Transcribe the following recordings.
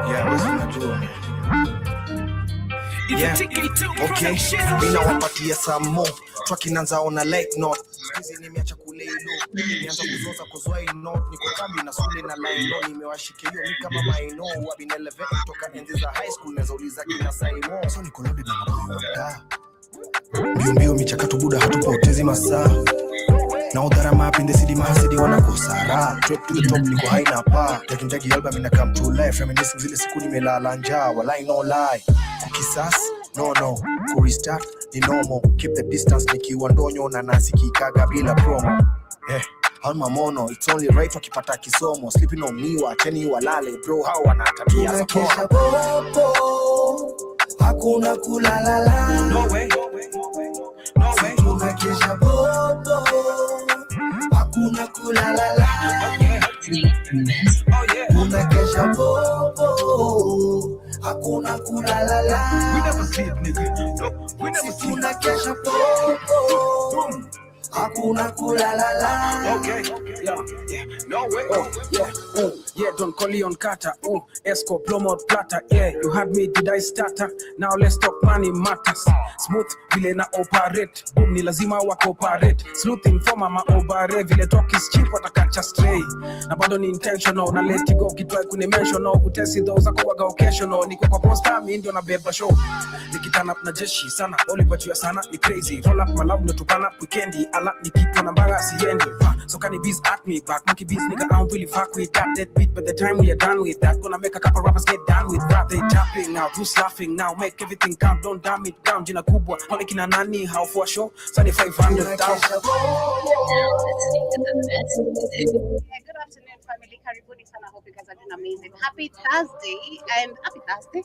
Yeah, listen to Joe. Yeah, okay. Mina wapatia some more. Track inaanza on a late note. Hizi nimeacha kule ilo. Nianza kuzoza kuzwa ino. Niko kambi na sule na line. Nimewashike hiyo mi kama maino. Wabin elevate kutoka enzi za high school. Nezauliza kina saimo. So niko loaded na mabuyu. Mbio michakato buda hatupotezi masaa. Na udhara mapinde sidi mahasidi wanakosara. Trip to the top niko haina pa. Taking album ina come to life. Reminiscing zile siku nimelala njaa. Walai no lie. Kukisas, no. Kurestart ni normal. Keep the distance nikiwa ndonyo na nasi kikaga bila promo. Alma mono, it's only right wakipata kisomo. Sleeping on me, wacheni walale. Bro, hao wanatabia za kesha bobo. Hakuna kulalala. No way. Kesha bobo. Hakuna kulalala. Kesha bobo. Hakuna kulalala. We never sleep, nigga. No, we never sleep. Kesha bobo. Hakuna kulalala. Okay. Yeah. No way. Yeah, Don Corleone Carter. Esco, Plomot Plata. Yeah, you had me, did I stutter? Now let's talk money matters. Smooth, vile na operate. Boom, ni lazima wa cooperate. Smooth informer ma obare. Vile talk is cheap, watakacha stray. Na bado ni intentional. Na let it go, kitwai kunimensional. Kutesi those ako waga occasional. Niko kwa posta, mi ndio na beba show. Nikitana na jeshi sana. Oli pachua sana, ni crazy. Roll up my love, no tupana, weekendi. Ala, nikipo na mbanga, siendi. So can you bees at me back? Monkey bees, nigga, I don't really fuck with that dead beat. But the time we are done with that, gonna make a couple rappers get down with rap. They tapping now, who's laughing now? Make everything count, don't damn it down. Jina kubwa, only kina nani, how for show? 7,500 down. Good afternoon, family. Karibuni sana. Hope you guys are doing amazing. Happy Thursday.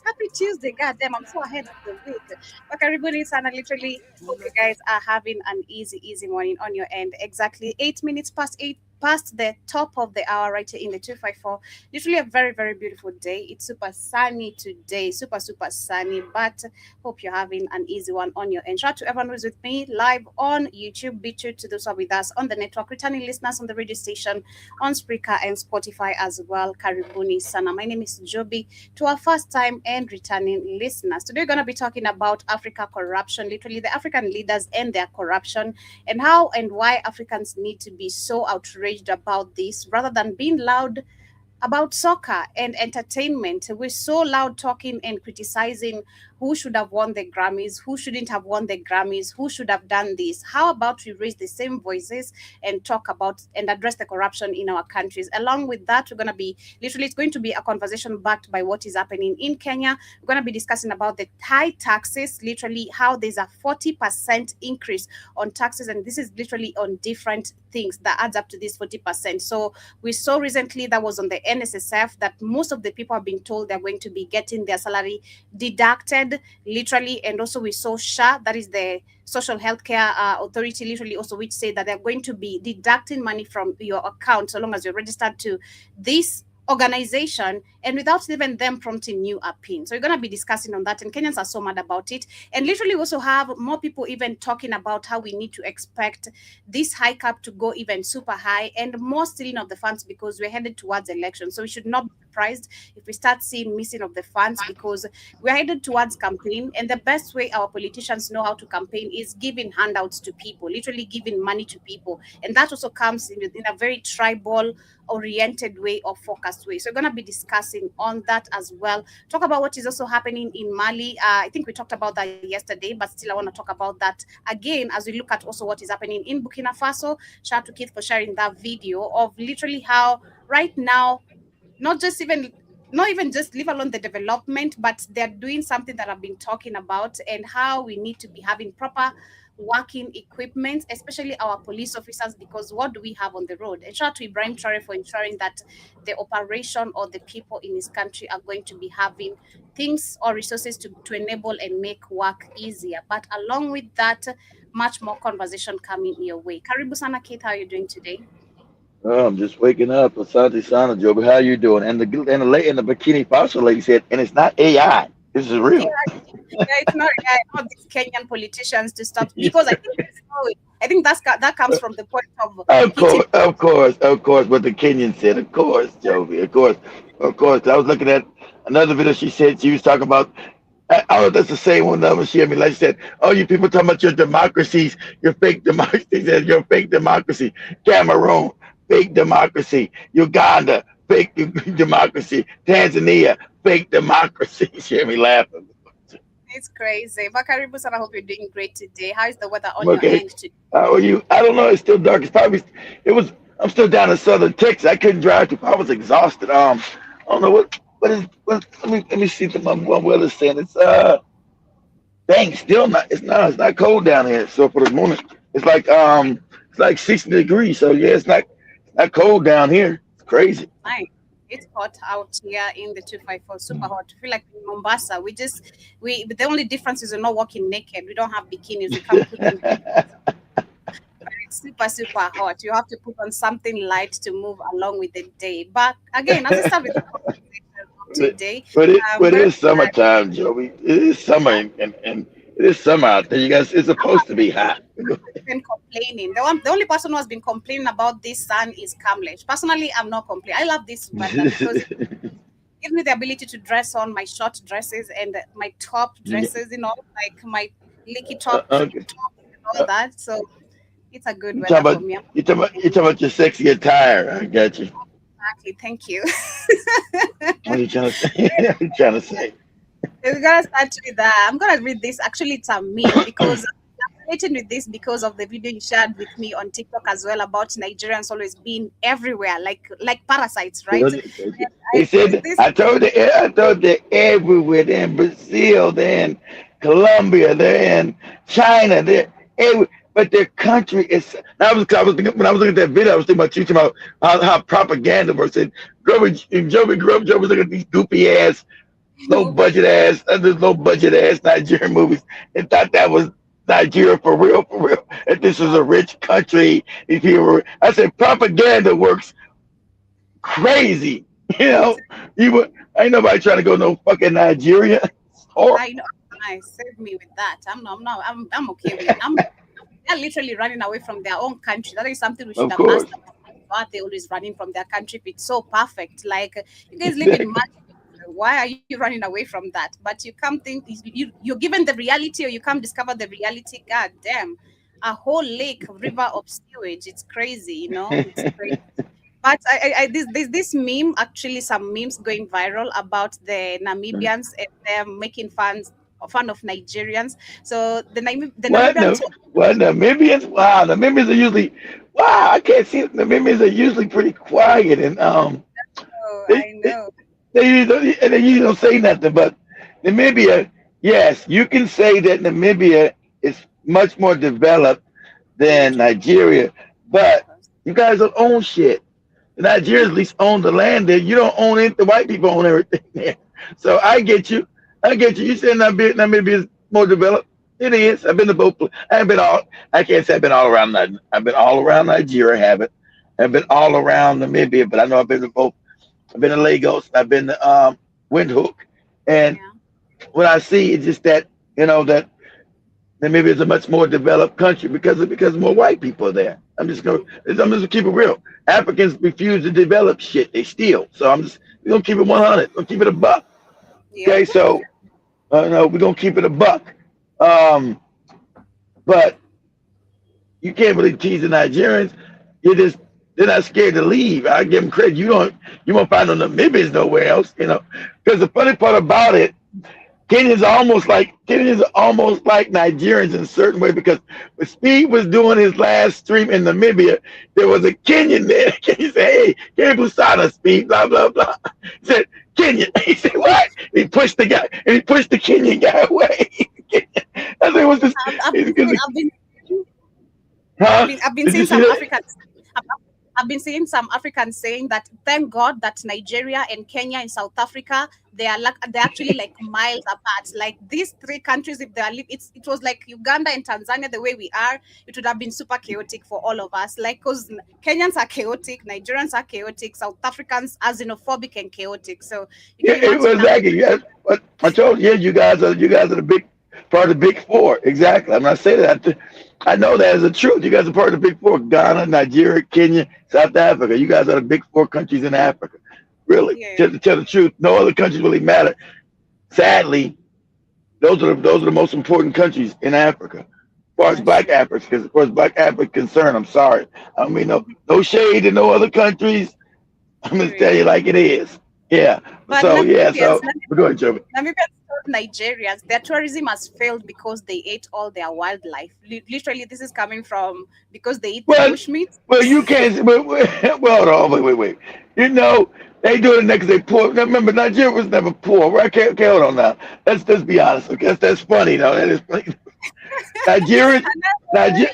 Happy Tuesday. God damn, I'm so ahead of the week. But karibuni sana. Literally, hope you guys are having an easy morning on your end. Exactly 8 minutes past 8. Past the top of the hour right here in the 254. Literally a very beautiful day. It's super sunny today, super sunny, but hope you're having an easy one on your end. Shout out to everyone who's with me live on YouTube. Be sure to those who are with us on the network, returning listeners on the radio station, on Spreaker and Spotify as well. Karibuni sana. My name is Joby. To our first time and returning listeners, today we're going to be talking about Africa corruption, literally the African leaders and their corruption, and how and why Africans need to be so outraged about this rather than being loud about soccer and entertainment. We're so loud talking and criticizing who should have won the Grammys, who shouldn't have won the Grammys, who should have done this. How about we raise the same voices and talk about and address the corruption in our countries? Along with that, we're going to be, literally, it's going to be a conversation backed by what is happening in Kenya. We're going to be discussing about the high taxes, literally how there's a 40% increase on taxes. And this is literally on different things that adds up to this 40%. So we saw recently that was on the NSSF that most of the people have been told they're going to be getting their salary deducted, literally. And also we saw SHA, that is the Social Healthcare Authority, literally also, which say that they're going to be deducting money from your account so long as you're registered to this organization and without even them prompting you a PIN. So we're going to be discussing on that, and Kenyans are so mad about it. And literally we also have more people even talking about how we need to expect this hike up to go even super high and more stealing of the funds because we're headed towards election. So we should not be surprised if we start seeing missing of the funds because we're headed towards campaign, and the best way our politicians know how to campaign is giving handouts to people, literally giving money to people. And that also comes in a very tribal oriented way or focused way. So we're going to be discussing on that as well. Talk about what is also happening in Mali. I think we talked about that yesterday, but still I want to talk about that again as we look at also what is happening in Burkina Faso. Shout out to Keith for sharing that video of literally how right now, not even just leave alone the development, but they're doing something that I've been talking about and how we need to be having proper working equipment, especially our police officers, because what do we have on the road? And shout out to Ibrahim Traore for ensuring that the operation or the people in his country are going to be having things or resources to enable and make work easier. But along with that, much more conversation coming your way. Karibu sana, Keith. How are you doing today? Oh, I'm just waking up. Asante Sana, Joe. How you doing? And the Burkina Faso lady said, and it's not AI. This is real. Yeah, it's not not these Kenyan politicians to stop because I think that comes from the point of Of hitting. course, what the Kenyan said. Of course, Jovi. Of course. I was looking at another video. She said she was talking about. I don't know if that's the same one. That she had me like she said, "Oh, you people talking about your democracies, your fake democracy." She said, "Your fake democracy." Cameroon, fake democracy. Uganda, fake democracy. Tanzania, fake democracy. She had me laughing. It's crazy. But Karibu Sana, I hope you're doing great today. How is the weather on I'm your okay. end today? How are you? I don't know. It's still dark. It's probably it was. I'm still down in southern Texas. I couldn't drive too. I was exhausted. I don't know what is. Let me see what weather's saying. Dang, still not. It's not cold down here. So for the morning, it's like 60 degrees. So yeah, it's not cold down here. It's crazy. Nice. It's hot out here in the 254, super hot. I feel like in Mombasa, but the only difference is we're not walking naked. We don't have bikinis. We can't put on. It's super, super hot. You have to put on something light to move along with the day. But again, as I start with the conversation of today, But it very is summertime, Joey. It is summer and it is summer out there. You guys, it's supposed to be hot. been complaining. The only person who has been complaining about this sun is Kamlesh. Personally, I'm not complaining. I love this weather because gives me the ability to dress on my short dresses and my top dresses, like my leaky top, Okay. top and all that. So it's a good You talking weather for about me. you talking about your sexy attire. I got you. Exactly. Thank you. What are you trying to say? What are you trying to say? We're gonna start with that. I'm gonna read this. Actually, it's a meme because I'm related with this because of the video you shared with me on TikTok as well about Nigerians always being everywhere, like parasites, right? And They said this I told you everywhere. They're in Brazil, they're in Colombia, they're in China, they're every, but their country is. I was thinking, when I was looking at that video, I was thinking about you talking about how propaganda works. And Joey grew up, Joey was looking at these goofy ass, low budget ass Nigerian movies, and thought that was Nigeria for real, for real. And this is a rich country. These people I said propaganda works crazy. You know, ain't nobody trying to go no fucking Nigeria. Or I know. I save me with that. I'm okay with it. They're literally running away from their own country. That is something we should of have asked course, them. Why are they always running from their country if it's so perfect? Like you guys live in magic. Why are you running away from that? But you come think you're given the reality, or you come discover the reality. God damn, a whole lake, river of sewage. It's crazy, It's crazy. But there's this meme, actually, some memes going viral about the Namibians and them making fun of Nigerians. So the what Namibian the told, what Namibians? Wow, Namibians are usually I can't see Namibians are usually pretty quiet and oh, they I they, know. they usually don't say nothing. But Namibia, yes, you can say that Namibia is much more developed than Nigeria, but you guys don't own shit. The Nigerians at least own the land there. You don't own it. The white people own everything there. So I get you. I get you. You said Namibia is more developed. It is. I've been to both. I have been all. I can't say I've been all around. I've been all around Nigeria. I haven't. I've been all around Namibia, but I know I've been to both. I've been to Lagos. I've been to Windhoek, and Yeah. what I see is just that that Namibia is a much more developed country because more white people are there. I'm just gonna keep it real. Africans refuse to develop shit; they steal. So we're gonna keep it 100. We're gonna keep it a buck. Yep. Okay, so no, we're gonna keep it a buck. Um, but you can't really tease the Nigerians. They're not scared to leave. I give them credit. You won't find no Namibians nowhere else. Because the funny part about it, Kenyans are almost like Nigerians in a certain way, because when Speed was doing his last stream in Namibia, there was a Kenyan there. Kenyan said, "Hey, Kenyan Busana, Speed, blah blah blah." He said, "Kenyan." He said, "What?" He pushed the guy, and he pushed the Kenyan guy away. I said, "What's this?" I've, I've, It's been, because, I've been huh? I've been Did you seeing see some that? Africans. I've, I've been seeing some Africans saying that thank God that Nigeria and Kenya and South Africa, they're actually like miles apart. Like these three countries, if they are it was like Uganda and Tanzania the way we are, it would have been super chaotic for all of us. Like because Kenyans are chaotic, Nigerians are chaotic, South Africans are xenophobic and chaotic. So you Yeah, can it was imagine now. exactly. Yes, but I told you, you guys are the big part of the big four. Exactly. I'm not saying that. I know that as a truth. You guys are part of the big four: Ghana, Nigeria, Kenya, South Africa. You guys are the big four countries in Africa. Really, Yeah, to tell the truth, no other countries really matter. Sadly, those are the most important countries in Africa. As far as that's Black true. Africa, because as far as Black Africa concerned, I'm sorry. I don't mean Mhm. no shade to no other countries. I'm gonna tell Period. you like it is. Yeah. But So yeah. Namibians, So go ahead, Joey. Namibians told Nigerians their tourism has failed because they ate all their wildlife. Literally, this is coming from because they eat the Well, bushmeat. well, you can't. Well, hold on, wait. You know they do it next. They poor. Now, remember, Nigeria was never poor. Right? Okay, hold on now. Let's be honest. Okay, that's funny though. That is funny. Nigeria, Nigeria,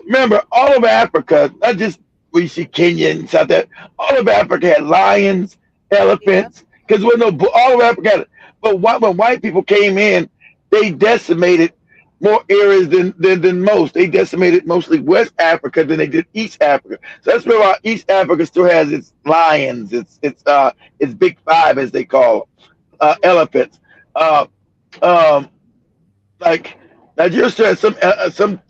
remember all of Africa, not just we see Kenya and South Africa. All of Africa had lions, Yeah, elephants, because when no all of Africa had it. But when white people came in, they decimated more areas than most. They decimated mostly West Africa than they did East Africa. So that's why East Africa still has its lions, its big five as they call them, elephants. Uh, um, like Nigeria still has some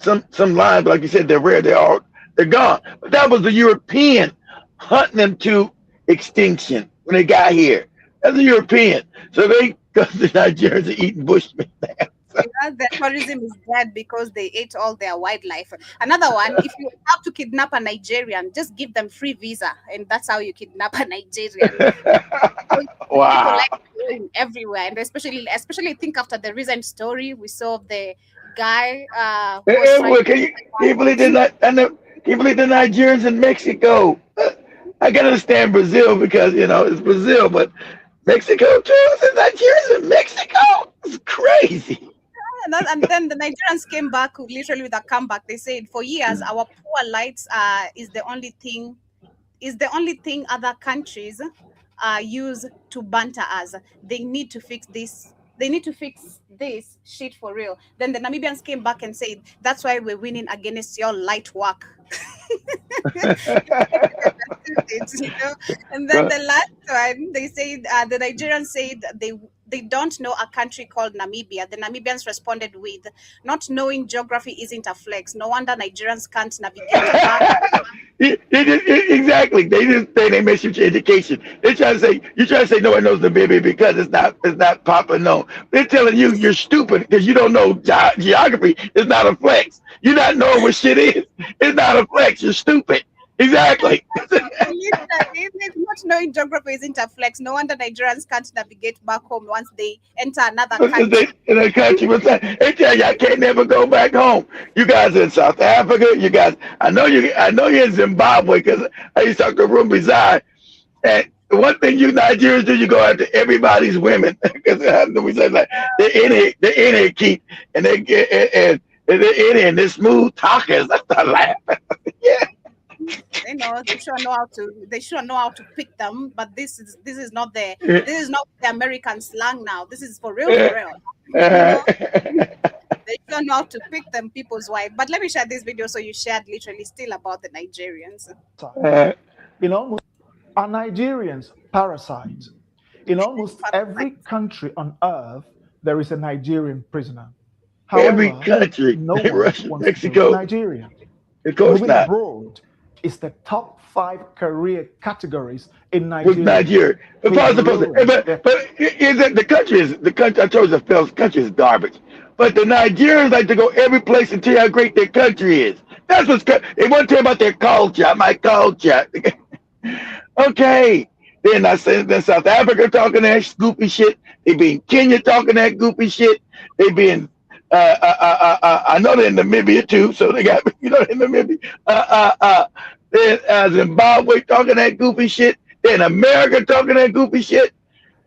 lines, but like you said, they're rare. They're gone. But that was the European hunting them to extinction when they got here. That's the European. So they because the Nigerians are eating bushmeat. yeah, their tourism is dead because they ate all their wildlife. Another one, if you have to kidnap a Nigerian, just give them free visa, and that's how you kidnap a Nigerian. So people Wow. like going everywhere, and especially think after the recent story we saw of the guy who was trying Well, to can you believe can you believe the Nigerians in Mexico? I can understand Brazil because it's Brazil, but Mexico too. There's Nigerians in Mexico. It's crazy. and then the Nigerians came back literally with a comeback. They said for years our poor lights is the only thing other countries use to banter us. They need to fix this. They need to fix this shit for real. Then the Namibians came back and said, "That's why we're winning against your light work." You know. And then the last one, they said the Nigerians said they don't know a country called Namibia. The Namibians responded with, "Not knowing geography isn't a flex. No wonder Nigerians can't navigate back." Exactly. They just say they miss your education. They try to say you try to say no one knows the baby because it's not popular known. They're telling you you're stupid because you don't know geography. It's not a flex. You're not knowing what shit is. It's not a flex. You're stupid. Exactly. Literally, not knowing geography isn't a flex. No wonder Nigerians can't navigate back home once they enter another Because they country. in a country was they tell you I can't never go back home. You guys are in South Africa. You guys, I know you're in Zimbabwe because I used to talk to Room Reside. And one thing you Nigerians do, you go after everybody's women because we say like they're in here, Keith, and they get and they're in here and they're smooth talkers. I start laughing. Yeah. They sure know how to pick them, but Yeah. this is not the American slang now. This is for Yeah. real. You Uh, know, they sure know how to pick them people's wife. But let me share this video so you shared literally still about the Nigerians. parasites. In almost are Nigerians parasites. In almost every country on earth, there is a Nigerian prisoner. every However, country, no one Russia, wants to go to Mexico, Nigeria. of course Moving not. abroad is the top 5 career categories in With Nigeria. Nigeria. But Please pause. ruin their But is it the country? I told you the country is garbage. But the Nigerians like to go every place and tell you how great their country is. That's they want to tell you about their culture. My culture. Okay. Then I said then South Africa talking that goopy shit. They be in Kenya talking that goopy shit. They be in I know they're in Namibia too, so they got in Namibia. Then Zimbabwe talking that goofy shit. Then America talking that goofy shit.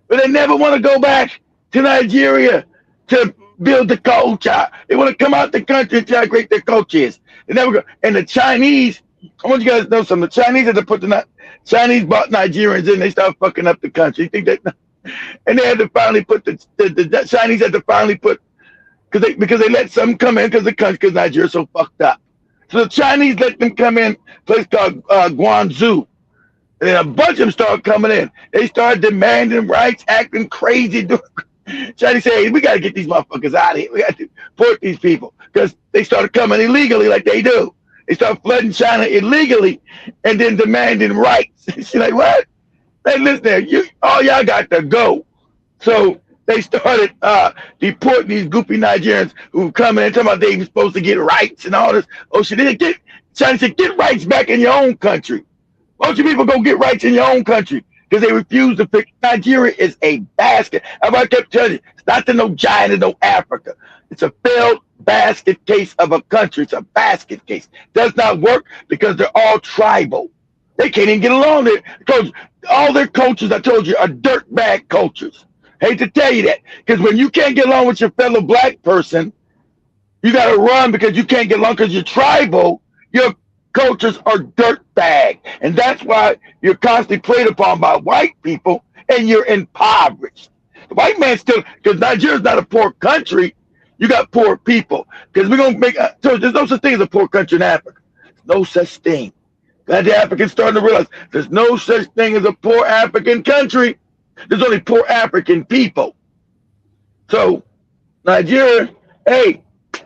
But they never want to go back to Nigeria to build the culture. They want to come out the country and tell how great their culture is. They never go. And the Chinese I want you guys to know something. The Chinese had to put Chinese bought Nigerians in. They started fucking up the country. You think that? And they had to finally put the Chinese had to finally put because they let some come in because Nigeria's so fucked up. So the Chinese let them come in. A place called Guangzhou. And then a bunch of them started coming in. They started demanding rights, acting crazy. Chinese say, hey, we got to get these motherfuckers out of here. We got to deport these people because they started coming illegally like they do. They started flooding China illegally and then demanding rights. She's like, what? Hey, listen there, all y'all got to go. So they started deporting these goopy Nigerians who come in and talking about they were supposed to get rights and all this. Oh shit, China said, get rights back in your own country. Why don't you people go get rights in your own country? Because they refuse to fix. Nigeria is a basket. I kept telling you, it's not no giant, no Africa. It's a failed basket case of a country. It's a basket case. Does not work because they're all tribal. They can't even get along there. Because all their cultures, I told you, are dirtbag cultures. Hate to tell you that. Because when you can't get along with your fellow black person, you got to run because you can't get along because you're tribal. Your cultures are dirtbag. And that's why you're constantly preyed upon by white people and you're impoverished. The white man still, because Nigeria's not a poor country, you got poor people. Because we're going to make, so there's no such thing as a poor country in Africa. No such thing. Glad the Africans starting to realize there's no such thing as a poor African country. There's only poor African people. So, Nigeria, hey,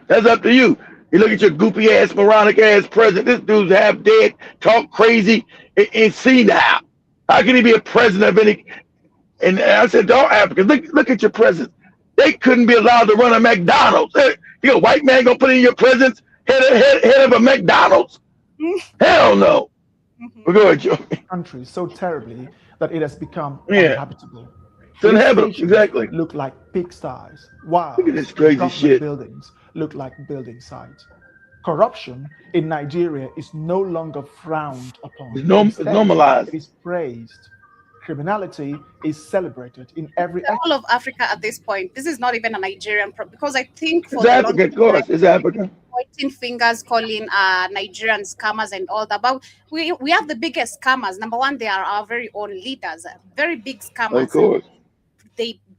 that's up to you. You look at your goopy ass, moronic ass president. This dude's half dead, talk crazy, and senile. How can he be a president of any? And I said to all Africans, look at your presidents. They couldn't be allowed to run a McDonald's. You a white man gonna put in your president's head of a McDonald's? Hell no. We're going, Joe. Country so terribly that it has become Yeah. uninhabitable. It's uninhabitable, Stations exactly. look like pigsties, while Look at this crazy government shit. buildings look like building sites. Corruption in Nigeria is no longer frowned upon. It's Instead, normalized. it is praised. Criminality is celebrated in every The whole of Africa at this point. This is not even a Nigerian problem because I think for It's the Africa, long of course. It's Africa. pointing fingers, calling Nigerian scammers and all that. But we have the biggest scammers. Number one, they are our very own leaders, very big scammers. Of course.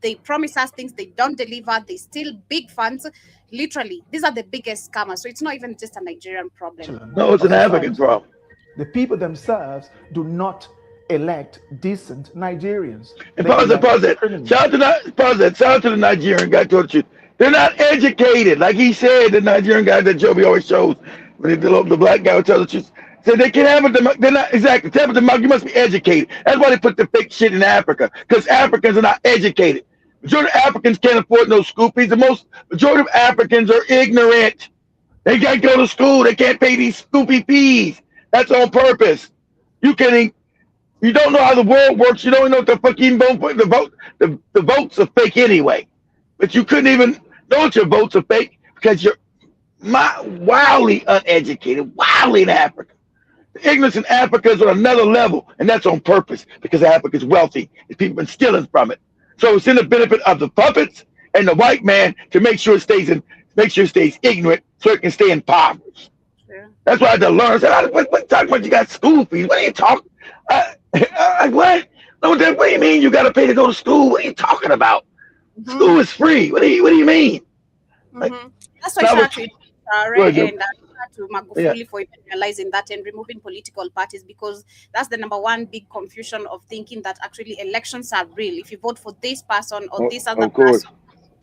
They promise us things, they don't deliver, they steal big funds. Literally, these are the biggest scammers. So it's not even just a Nigerian problem. No, it's an African problem. The people themselves do not elect decent Nigerians. And They pause elect that. criminals. Shout out to the Nigerian guy told the truth. They're not educated. Like he said, the Nigerian guy that Joby always shows, when the black guy would tell the truth, said they can't have a they're not exactly have a democracy, you must be educated. That's why they put the fake shit in Africa, because Africans are not educated. Majority of Africans can't afford no scoopies. The majority of Africans are ignorant. They can't go to school. They can't pay these scoopy fees. That's on purpose. You don't know how the world works. You don't know what the fucking the votes are fake anyway. But you couldn't even know that your votes are fake because you're wildly uneducated, wildly in Africa. The ignorance in Africa is on another level, and that's on purpose because Africa is wealthy and people have been stealing from it. So it's in the benefit of the puppets and the white man to make sure it stays ignorant so it can stay impoverished. Yeah. That's why I had to learn. I said, what talking about? You got school fees? What are you talking? What? No, what do you mean you got to pay to go to school? What are you talking about? Mm-hmm. School is free. What do you mean? Mm-hmm. Like, that's why I started to Magufuli for realizing that and removing political parties, because that's the number one big confusion of thinking that actually elections are real. If you vote for this person or this other person,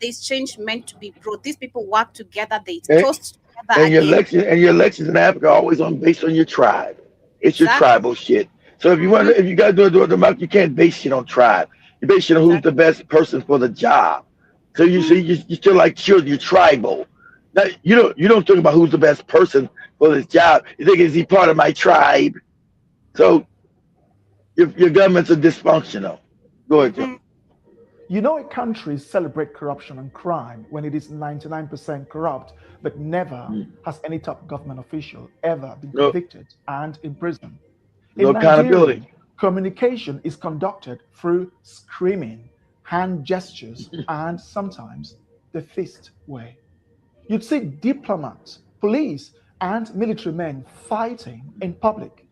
there's change meant to be brought. These people work together, they toast together. And your elections in Africa are always based on your tribe. It's your tribal shit. So if you guys do it, you can't base shit on tribe. You base shit on who's the best person for the job. So you see, you still like children, you're tribal. Now, you don't talk about who's the best person for this job. You think, is he part of my tribe? So your governments are dysfunctional. Go ahead, Joe. You know, a country celebrates corruption and crime when it is 99% corrupt, but never has any top government official ever been convicted and imprisoned. In no accountability. Communication is conducted through screaming, hand gestures, and sometimes the fist way. You'd see diplomats, police, and military men fighting in public.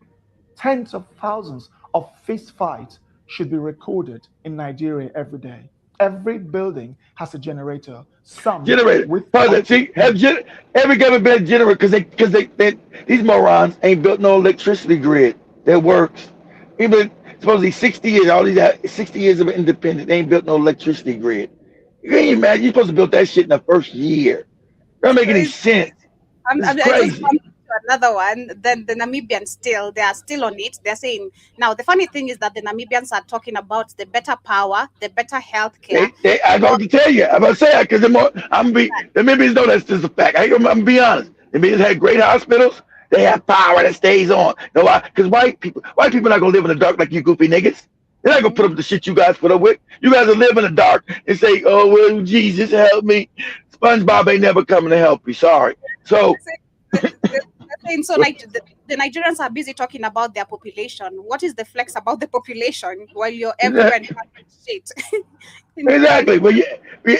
Tens of thousands of fist fights should be recorded in Nigeria every day. Every building has a generator, some Generator. with See, every government built generator because these morons ain't built no electricity grid that works. Even supposedly 60 years, all these 60 years of independence, they ain't built no electricity grid. You can't imagine you're supposed to build that shit in the first year. That don't make any sense. It's I just crazy. want to another one. Then the Namibians they are still on it. They're saying now the funny thing is that the Namibians are talking about the better power, the better health care. I'm about to tell you. I'm about to say that because the Namibians know that's just a fact. I'm gonna be honest. The Namibians had great hospitals. They have power that stays on. You know why? Because white people not gonna live in the dark like you goofy niggas. They're not gonna put up the shit you guys put up with. You guys will live in the dark and say, "Oh well, Jesus help me." SpongeBob ain't never coming to help you. Sorry. So. So like the Nigerians are busy talking about their population. What is the flex about the population while you're everywhere and shit? Exactly. Well, you're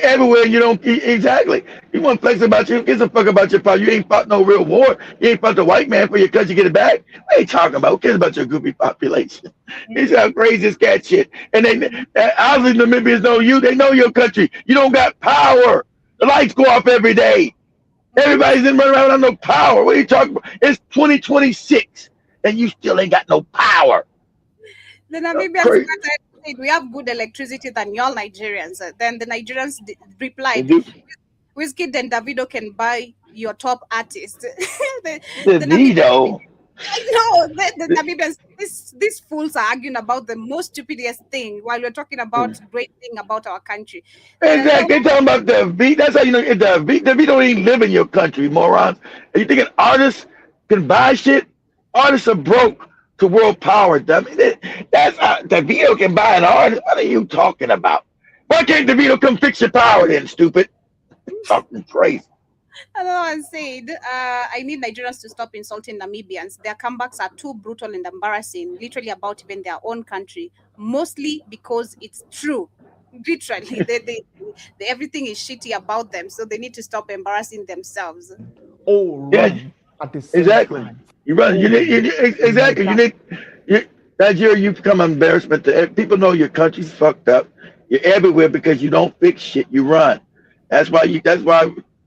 everywhere. You don't exactly. You want flex about you? Gives a fuck about your power. You ain't fought no real war. You ain't fought the white man for your country. Get it back. What are you talking about? Who cares about your goofy population? This is how crazy this cat shit. And obviously Namibians know you. They know your country. You don't got power. The lights go off every day. Everybody's in running around without no power. What are you talking about? It's 2026 and you still ain't got no power. The Namibians we have good electricity than y'all Nigerians. Then the Nigerians replied, Wizkid and Davido can buy your top artist. Davido? No, the Namibians, these fools are arguing about the most stupidest thing while we're talking about great thing about our country. Exactly. They're talking about the beat. That's how you know the beat don't even live in your country, morons. Are you thinking artists can buy shit? Artists are broke to world power. That's Davido can buy an artist. What are you talking about? Why can't Davido come fix your power then, stupid? Talking crazy. I know I said I need Nigerians to stop insulting Namibians. Their comebacks are too brutal and embarrassing, literally about even their own country, mostly because it's true. Literally, everything is shitty about them, so they need to stop embarrassing themselves. All right. At the same time. You run. Exactly. Nigeria, you become an embarrassment to people. Know your country's fucked up. You're everywhere because you don't fix shit. You run. That's why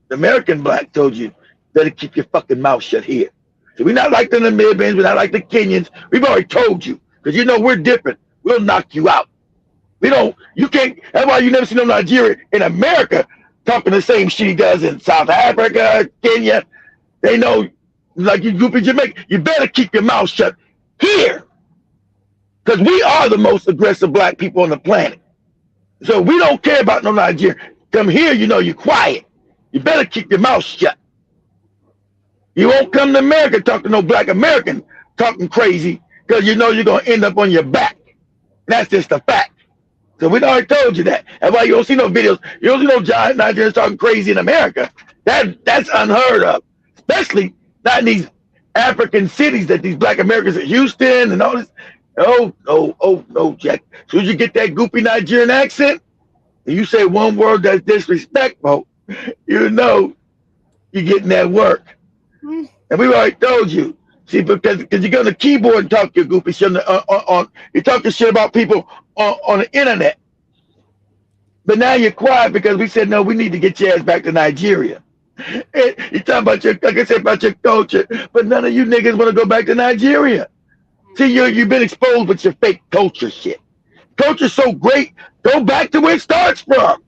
the American black told you better keep your fucking mouth shut here. So we're not like the Namibians, we're not like the Kenyans. We've already told you because we're different. We'll knock you out. You can't. That's why you never see no Nigeria in America talking the same shit he does in South Africa, Kenya. They know, like you goofy Jamaica. You better keep your mouth shut here because we are the most aggressive black people on the planet. So we don't care about no Nigeria. Come here, you're quiet. You better keep your mouth shut. You won't come to America talk to no black American talking crazy because you're going to end up on your back. That's just a fact. So we already told you that. That's why you don't see no videos. You don't see no giant Nigerians talking crazy in America. That's unheard of. Especially not in these African cities that these black Americans are Houston and all this. Oh, no, Jack. As soon as you get that goofy Nigerian accent, and you say one word that's disrespectful, you're getting that work. And we've already told you. See, because you go on the keyboard and talk your goofy shit you talk your shit about people on the internet. But now you're quiet because we said, no, we need to get your ass back to Nigeria. You talking about like I said, about your culture, but none of you niggas want to go back to Nigeria. See, you've been exposed with your fake culture shit. Culture's so great, go back to where it starts from.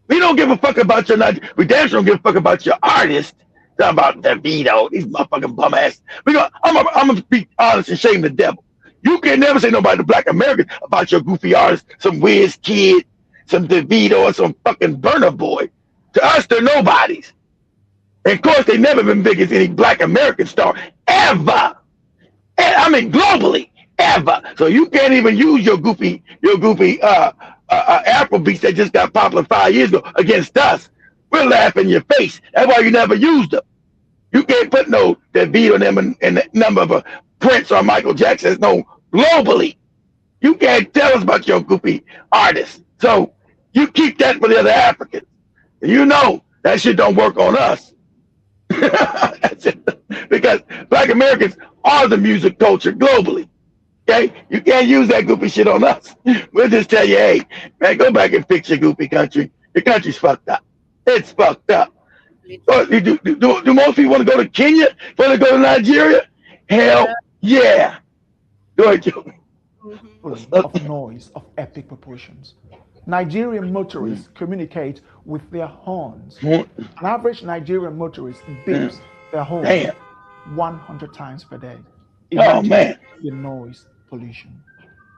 We don't give a fuck about your Nigeria. We damn sure don't give a fuck about your artist. Talking about Davido, these motherfucking bum ass. I'm gonna be honest and shame the devil. You can never say nobody to black Americans about your goofy artist, some Wiz Kid, some Davido, or some fucking Burna Boy. To us, they're nobodies. And of course, they never been big as any black American star ever. And I mean globally, ever. So you can't even use your goofy Afrobeats that just got popular 5 years ago against us. We'll laugh in your face. That's why you never used them. You can't put no Davido on them in the number of a Prince or Michael Jackson. No, globally. You can't tell us about your goofy artists. So you keep that for the other Africans. And that shit don't work on us. That's it. Because Black Americans are the music culture globally. Okay, you can't use that goofy shit on us. We'll just tell you, hey, man, go back and fix your goofy country. Your country's fucked up. It's fucked up. Do most people want to go to Kenya? Want to go to Nigeria? Hell yeah. Go ahead, Joe. Of noise of epic proportions. Nigerian motorists communicate with their horns. An average Nigerian motorist beeps their horn 100 times per day. Oh man, the noise pollution.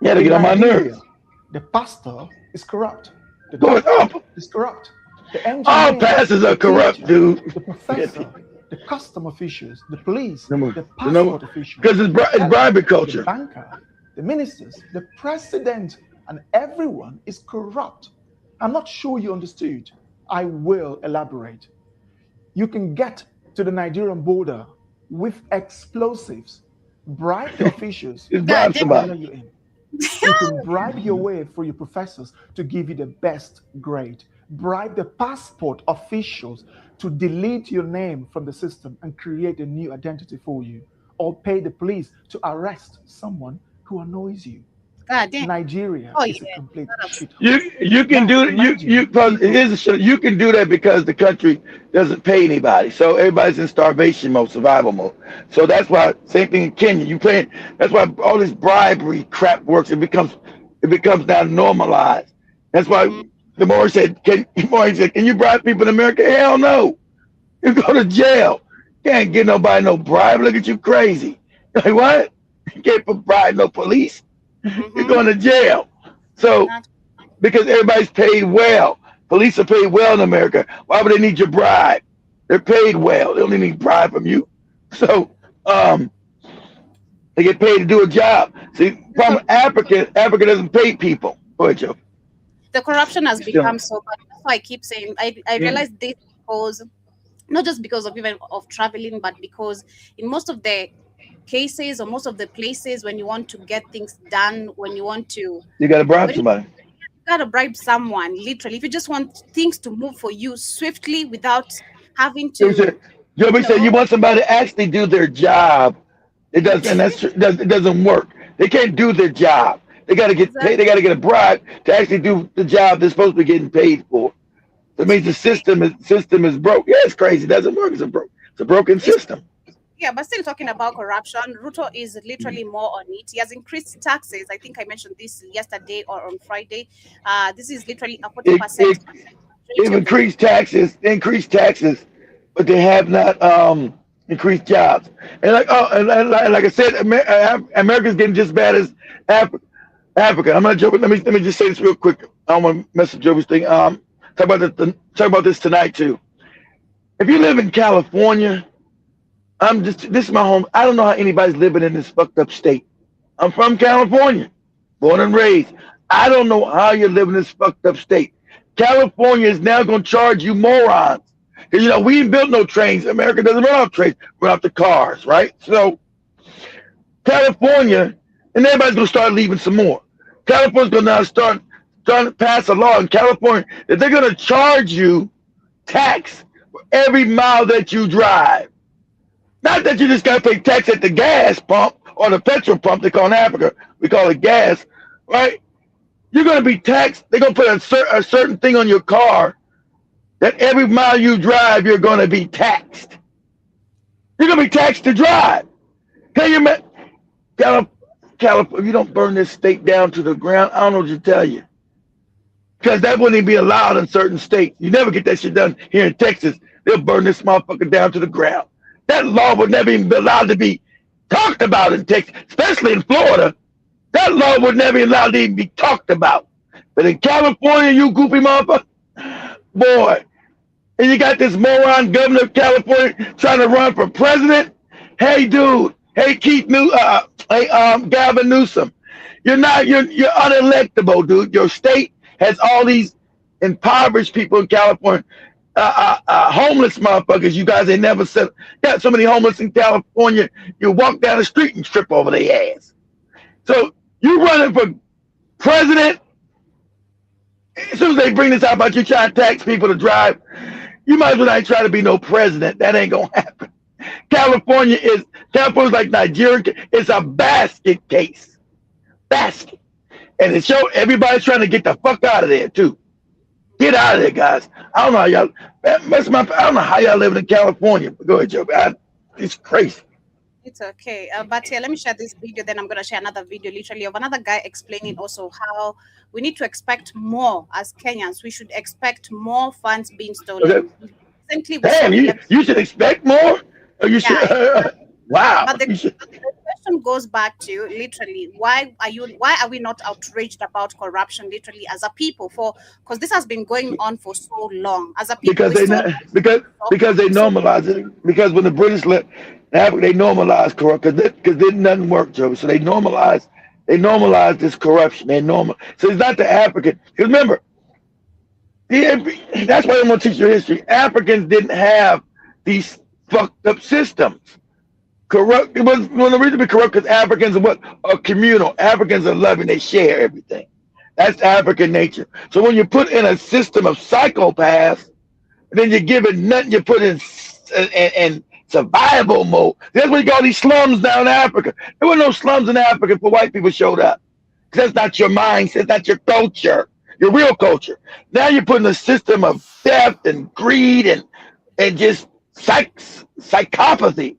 Yeah, they get on my nerves. The pastor is corrupt. The Going up. is corrupt. The engineer, all pastors are corrupt, dude. The professor, the custom officials, the police, the passport officials. Because it's bribery culture. The banker, the ministers, the president, and everyone is corrupt. I'm not sure you understood. I will elaborate. You can get to the Nigerian border with explosives, bribe the officials, bribe somebody. You in. You can bribe your way for your professors to give you the best grade. Bribe the passport officials to delete your name from the system and create a new identity for you, or pay the police to arrest someone who annoys you. Nigeria is a complete shit. You can do it. You can do that because the country doesn't pay anybody, so everybody's in starvation mode, survival mode. So that's why same thing in Kenya. That's why all this bribery crap works. It becomes now normalized. That's why the Moore said, can you bribe people in America? Hell no. You go to jail. Can't get nobody no bribe. Look at you crazy. Like what? You can't bribe no police. You're going to jail. So, because everybody's paid well. Police are paid well in America. Why would they need your bribe? They're paid well. They only need bribe from you. So, they get paid to do a job. See, from Africa doesn't pay people. Go ahead, Joe. The corruption has become so bad. That's why I keep saying, I realize this because, not just because of even of traveling, but because in most of the cases or most of the places when you want to get things done, when you want to, you got to bribe somebody. You got to bribe someone, literally. If you just want things to move for you swiftly without having to. Joby said you want somebody to actually do their job. It doesn't. It doesn't work. They can't do their job. They got to get paid. They got to get a bribe to actually do the job they're supposed to be getting paid for. That means the system is broke. Yeah, it's crazy. It doesn't work. It's a broken system. Yeah, but still talking about corruption, Ruto is literally more on it. He has increased taxes. I think I mentioned this yesterday or on Friday. This is literally a 40%. They've increased taxes, but they have not increased jobs. And like I said, America's getting just as bad as Africa. I'm not joking. Let me just say this real quick. I don't want to mess up Joey's thing. Talk about this tonight too. If you live in California, this is my home. I don't know how anybody's living in this fucked up state. I'm from California, born and raised. I don't know how you're living in this fucked up state. California is now going to charge you morons. Because, we ain't built no trains. America doesn't run off trains, run off the cars, right? So, California, and everybody's going to start leaving some more. California's going to now start to pass a law in California that they're going to charge you tax for every mile that you drive. Not that you just got to pay tax at the gas pump or the petrol pump. They call in Africa, we call it gas, right? You're going to be taxed. They're going to put a certain thing on your car that every mile you drive, you're going to be taxed. You're going to be taxed to drive. Can you imagine? California, if you don't burn this state down to the ground, I don't know what to tell you. Because that wouldn't even be allowed in certain states. You never get that shit done here in Texas. They'll burn this motherfucker down to the ground. That law would never even be allowed to be talked about in Texas, especially in Florida. That law would never be allowed to even be talked about. But in California, you goofy motherfucker, boy, and you got this moron governor of California trying to run for president. Hey, dude. Hey, Gavin Newsom. You're unelectable, dude. Your state has all these impoverished people in California. Homeless motherfuckers, you guys ain't never said. Got so many homeless in California, you walk down the street and trip over their ass. So you running for president, as soon as they bring this out about you trying to tax people to drive, You might as well not try to be no president. That ain't gonna happen. California's like Nigeria. It's a basket case. Basket. And it showed everybody's trying to get the fuck out of there too. Get out of there, guys. I don't know how y'all. I don't know how y'all living in California. But go ahead, Joe. It's crazy. It's okay. But here, let me share this video. Then I'm going to share another video, literally, of another guy explaining also how we need to expect more as Kenyans. We should expect more funds being stolen. Okay. Recently, Damn, you should expect more. Or you should. Wow. But the question goes back to literally why are we not outraged about corruption literally as a people because this has been going on for so long as a people because they normalize it, because when the British left Africa they normalized corruption because didn't nothing work, Joe. So they normalized this corruption. So it's not the African, because remember, that's why I'm going to teach you history. Africans didn't have these fucked up systems. Corrupt. It was one of the reasons to be corrupt because Africans are communal. Africans are loving. They share everything. That's African nature. So when you put in a system of psychopaths, then you're given nothing. You put in survival mode. That's why you got all these slums down in Africa. There were no slums in Africa before white people showed up. Because that's not your mindset. That's your culture. Your real culture. Now you're putting a system of theft and greed and just psychopathy.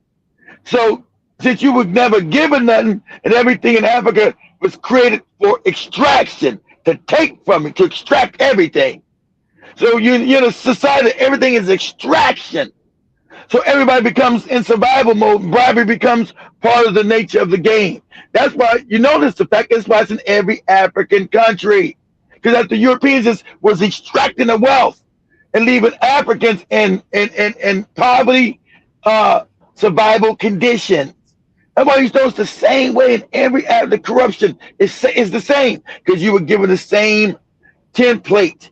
So since you were never given nothing and everything in Africa was created for extraction, to take from it, to extract everything. So you're in a society that everything is extraction. So everybody becomes in survival mode. Bribery becomes part of the nature of the game. That's why you notice the fact that's why it's in every African country. Because after Europeans was extracting the wealth and leaving Africans in poverty, survival conditions. That's why you know it's the same way in every the corruption is the same, because you were given the same template.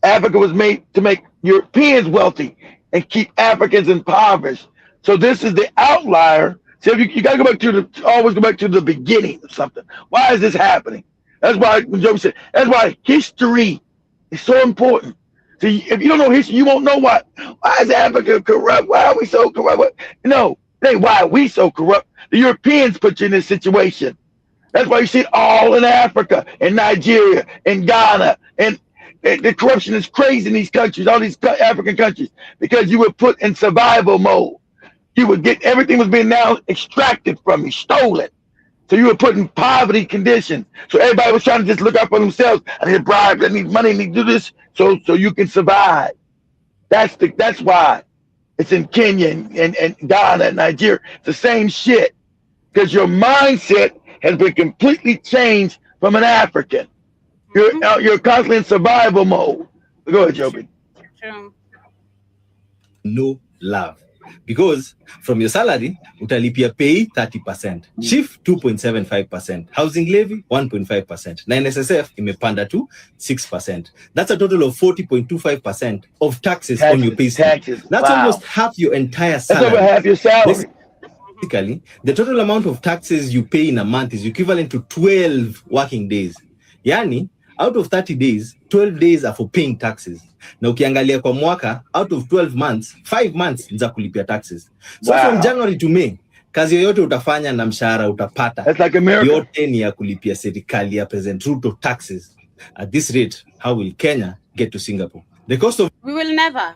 Africa was made to make Europeans wealthy and keep Africans impoverished. So this is the outlier. So you got to always go back to the beginning of something. Why is this happening? That's why Joe said. That's why history is so important. So if you don't know history, you won't know why is Africa corrupt? Why are we so corrupt? No, it ain't why are we so corrupt. The Europeans put you in this situation. That's why you see it all in Africa, in Nigeria, in Ghana, and the corruption is crazy in these countries, all these African countries, because you were put in survival mode. You would get everything was being now extracted from you, stolen. So you were put in poverty conditions. So everybody was trying to just look out for themselves. I need bribes, I need money, I need to do this, so you can survive. That's why it's in Kenya and Ghana and Nigeria. It's the same shit. Because your mindset has been completely changed from an African. You're constantly in survival mode. Go ahead, Joby. No love. Because from your salary, utalipia pay 30%, chief 2.75%, housing levy 1.5%, na NSSF imepanda to 6%. That's a total of 40.25% of taxes on your pay slip. That's almost half your entire salary. That's over half your salary. Basically, the total amount of taxes you pay in a month is equivalent to 12 working days. Yani, out of 30 days, 12 days are for paying taxes. Na ukiangalia kwa mwaka, out of 12 months, 5 months za kulipia taxes. So from January to May, kazi yoyote utafanya na mshahara utapata. That's like America. Yote ni ya kulipia serikali ya President Ruto taxes. At this rate, how will Kenya get to Singapore? The cost of we will never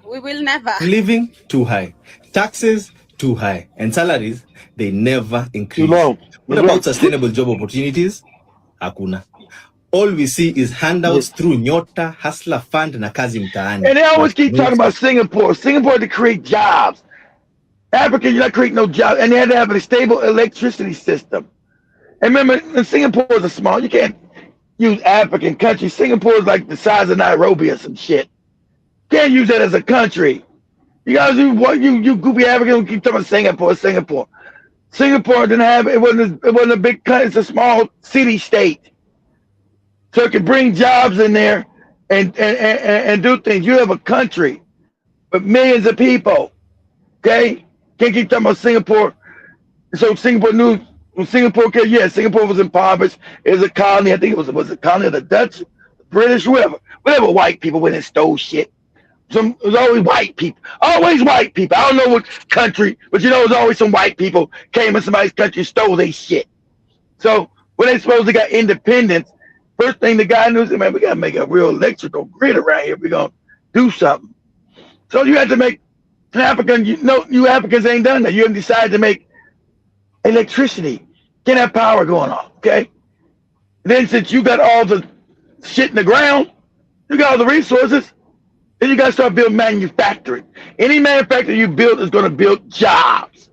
living too high, taxes too high, and salaries they never increase. What about sustainable job opportunities? Hakuna. All we see is handouts through Nyota, Hustler Fund, na kazi mtaani. And they always keep talking about Singapore. Singapore to create jobs. Africa, you're not creating no jobs. And they had to have a stable electricity system. And remember, Singapore is a small, you can't use African country. Singapore is like the size of Nairobi or some shit. Can't use that as a country. You guys, you goofy Africans keep talking about Singapore. Singapore didn't have, it wasn't a big country, it's a small city state. So it can bring jobs in there and do things. You have a country with millions of people, okay? Can't keep talking about Singapore. So Singapore knew, when Singapore was impoverished. It was a colony, I think it was a colony of the Dutch, the British, whoever white people went and stole shit. There's always white people. Always white people. I don't know what country, but you know, there's always some white people came in somebody's country and stole their shit. So when they supposed to got independence, first thing the guy knew is, man, we gotta make a real electrical grid around here. We're gonna do something. So you had to make an African, you Africans ain't done that. You haven't decided to make electricity, get that power going on, okay? Then since you got all the shit in the ground, you got all the resources, then you got to start building manufacturing. Any manufacturer you build is going to build jobs.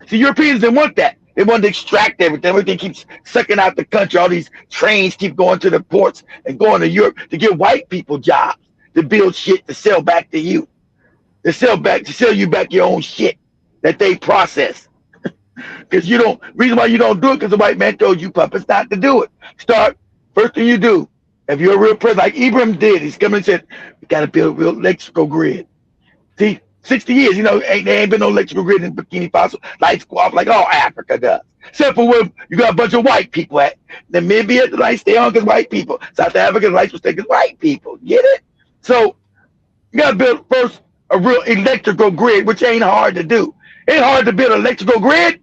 See, Europeans didn't want that. They wanted to extract everything. Everything keeps sucking out the country. All these trains keep going to the ports and going to Europe to give white people jobs, to build shit to sell back to you, to sell you back your own shit that they process. Because reason why you don't do it, because the white man told you puppets not to do it. First thing you do, if you're a real president, like Ibrahim did, he's coming and said, we got to build a real electrical grid. See, 60 years, there ain't been no electrical grid in Burkina Faso. Lights go off like all Africa does. Except for where you got a bunch of white people at. Namibia, the lights stay on because white people. South Africa, the lights will stay because white people. Get it? So you got to build first a real electrical grid, which ain't hard to do. Ain't hard to build an electrical grid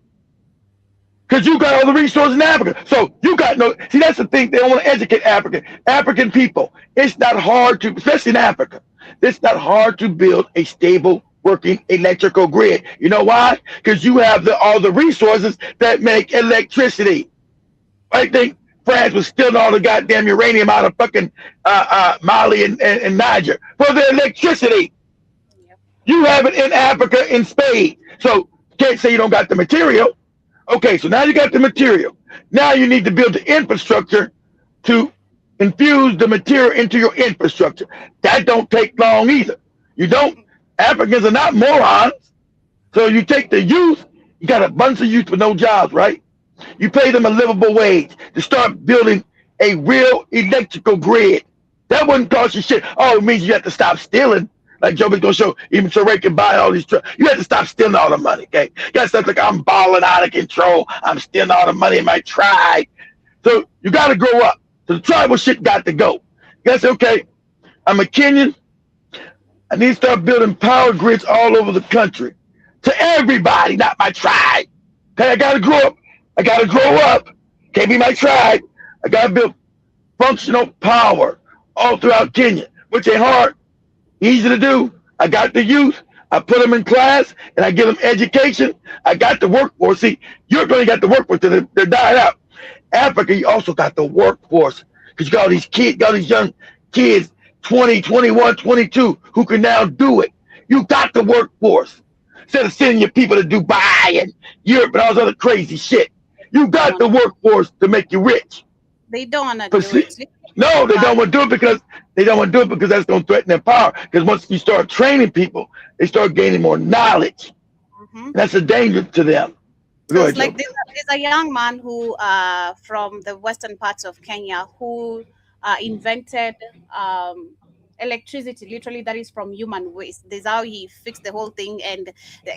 because you got all the resources in Africa. So you got see, that's the thing. They don't want to educate African people. It's not hard to, especially in Africa, it's not hard to build a stable working electrical grid. You know why? Because you have all the resources that make electricity. I think France was stealing all the goddamn uranium out of fucking Mali and Niger for their electricity. You have it in Africa in spades. So you can't say you don't got the material. Okay, so now you got the material. Now you need to build the infrastructure to infuse the material into your infrastructure. That don't take long either. Africans are not morons. So you take the youth, you got a bunch of youth with no jobs, right? You pay them a livable wage to start building a real electrical grid. That wouldn't cost you shit. Oh, it means you have to stop stealing. Like Joey's gonna show, even so Ray can buy all these trucks. You have to stop stealing all the money, okay? You got stuff like I'm balling out of control. I'm stealing all the money in my tribe. So you got to grow up. So the tribal shit got to go. You got to say, okay, I'm a Kenyan. I need to start building power grids all over the country to everybody, not my tribe. Okay, I got to grow up. I got to grow up. Can't be my tribe. I got to build functional power all throughout Kenya, which ain't hard. Easy to do. I got the youth. I put them in class and I give them education. I got the workforce. See, Europe only got the workforce. They're dying out. Africa, you also got the workforce because you got all these kids, got all these young kids, 20, 21, 22, who can now do it. You got the workforce. Instead of sending your people to Dubai and Europe and all this other crazy shit, you got the workforce to make you rich. They don't want to do it. No, they don't want to do it because that's going to threaten their power. Because once you start training people, they start gaining more knowledge. Mm-hmm. That's a danger to them. So it's like there's a young man who, from the western parts of Kenya, who invented electricity. Literally, that is from human waste. This is how he fixed the whole thing. And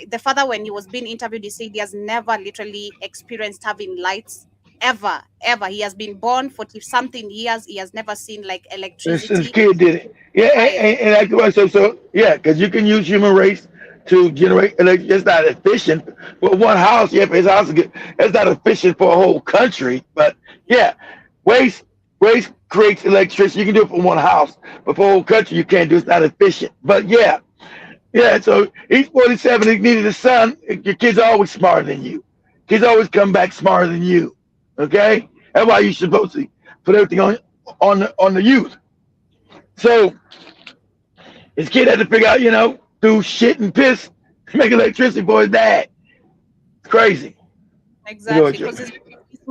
the father, when he was being interviewed, he said he has never literally experienced having lights. Ever. He has been born 40-something years. He has never seen like electricity. This kid did it. Yeah, and so yeah, because you can use human race to generate electricity. It's not efficient. Well, one house, yeah, his house it's not efficient for a whole country. But yeah, waste creates electricity. You can do it for one house, but for a whole country, you can't do it. It's not efficient. But yeah. So he's 47. He needed a son. Your kids are always smarter than you. Kids always come back smarter than you. Okay, that's why you're supposed to put everything on the youth. So his kid had to figure out, do shit and piss to make electricity for his dad. It's crazy. Exactly, because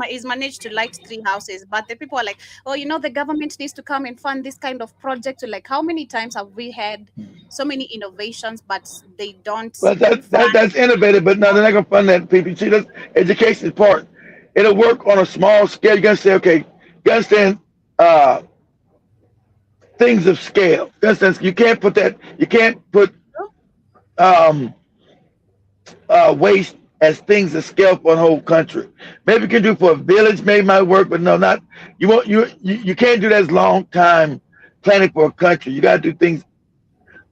he's managed to light 3 houses, but the people are like, oh, the government needs to come and fund this kind of project. So like, how many times have we had so many innovations, but they don't? Well, that's innovative, but no, they're not gonna fund that. People, see, that's education part. It'll work on a small scale. You're gonna say, okay, you understand things of scale. You understand? You can't put waste as things of scale for a whole country. Maybe you can do for a village, maybe it might work, but no, not you won't you can't do that as long time planning for a country. You gotta do things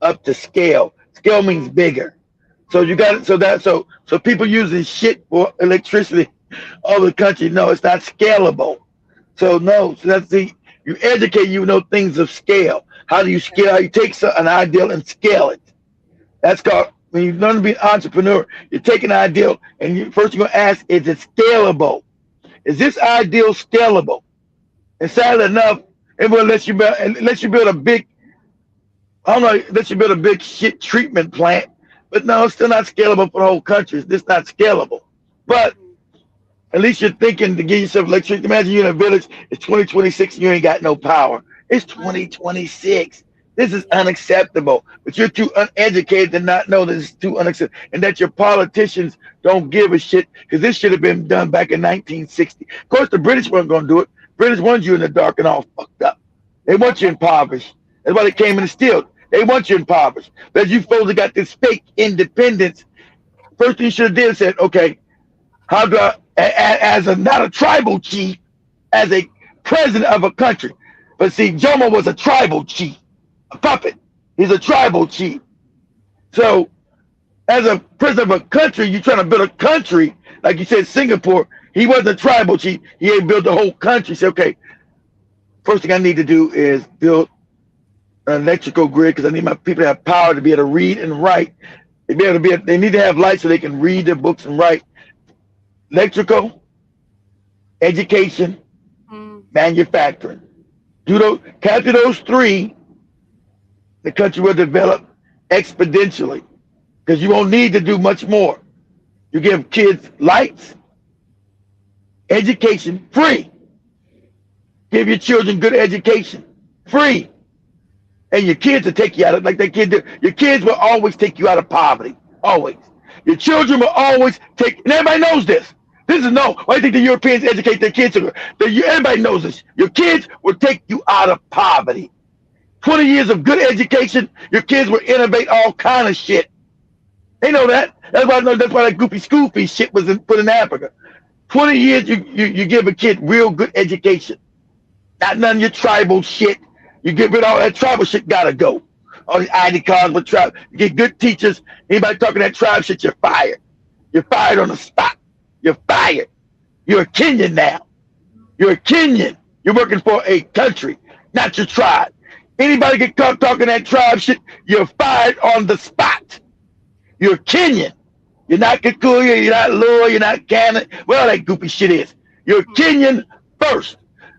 up to scale. Scale means bigger. So you got it. So people using shit for electricity all over the country. No, it's not scalable. So no, so that's the you educate, you know, things of scale. How do you scale? How you take an ideal and scale it. That's called when you learn to be an entrepreneur. You take an ideal and you first you're gonna ask, is it scalable? Is this ideal scalable? And sadly enough, everyone lets you build a big, I don't know, lets you build a big shit treatment plant, but no, it's still not scalable for the whole country. It's just not scalable. But at least you're thinking to get yourself electricity. Imagine you're in a village, it's 2026 and you ain't got no power. It's 2026. This is unacceptable. But you're too uneducated to not know that it's too unacceptable and that your politicians don't give a shit because this should have been done back in 1960. Of course, the British weren't going to do it. British want you in the dark and all fucked up. They want you impoverished. That's why they came and steal. They want you impoverished. But you folks got this fake independence. First thing you should have did is said, okay, how do I, as a not a tribal chief, as a president of a country. But see, Jomo was a tribal chief, a puppet. He's a tribal chief. So as a president of a country, you're trying to build a country, like you said, Singapore. He wasn't a tribal chief. He ain't built the whole country. Say, okay, first thing I need to do is build an electrical grid because I need my people to have power to be able to read and write. They need to have lights so they can read their books and write. Electrical, education, manufacturing. Capture those three, the country will develop exponentially because you won't need to do much more. You give kids lights, education, free. Give your children good education, free. And your kids will take you out of, like that kid did. Your kids will always take you out of poverty, always. Your children will always take, and everybody knows this. This is no, why do you think the Europeans educate their kids? Everybody knows this. Your kids will take you out of poverty. 20 years of good education, your kids will innovate all kind of shit. They know that. That's why that goofy school fee shit was put in Africa. 20 years, you give a kid real good education. Not none of your tribal shit. You get rid of all that tribal shit, gotta go. All these ID cards with tribe. You get good teachers. Anybody talking that tribe shit, you're fired. You're fired on the spot. You're fired. You're a Kenyan now. You're a Kenyan. You're working for a country, not your tribe. Anybody get caught talking that tribe shit, you're fired on the spot. You're Kenyan. You're not Kikuyu, you're not Lua, you're not Ghana, well, that goofy shit is. You're Kenyan first.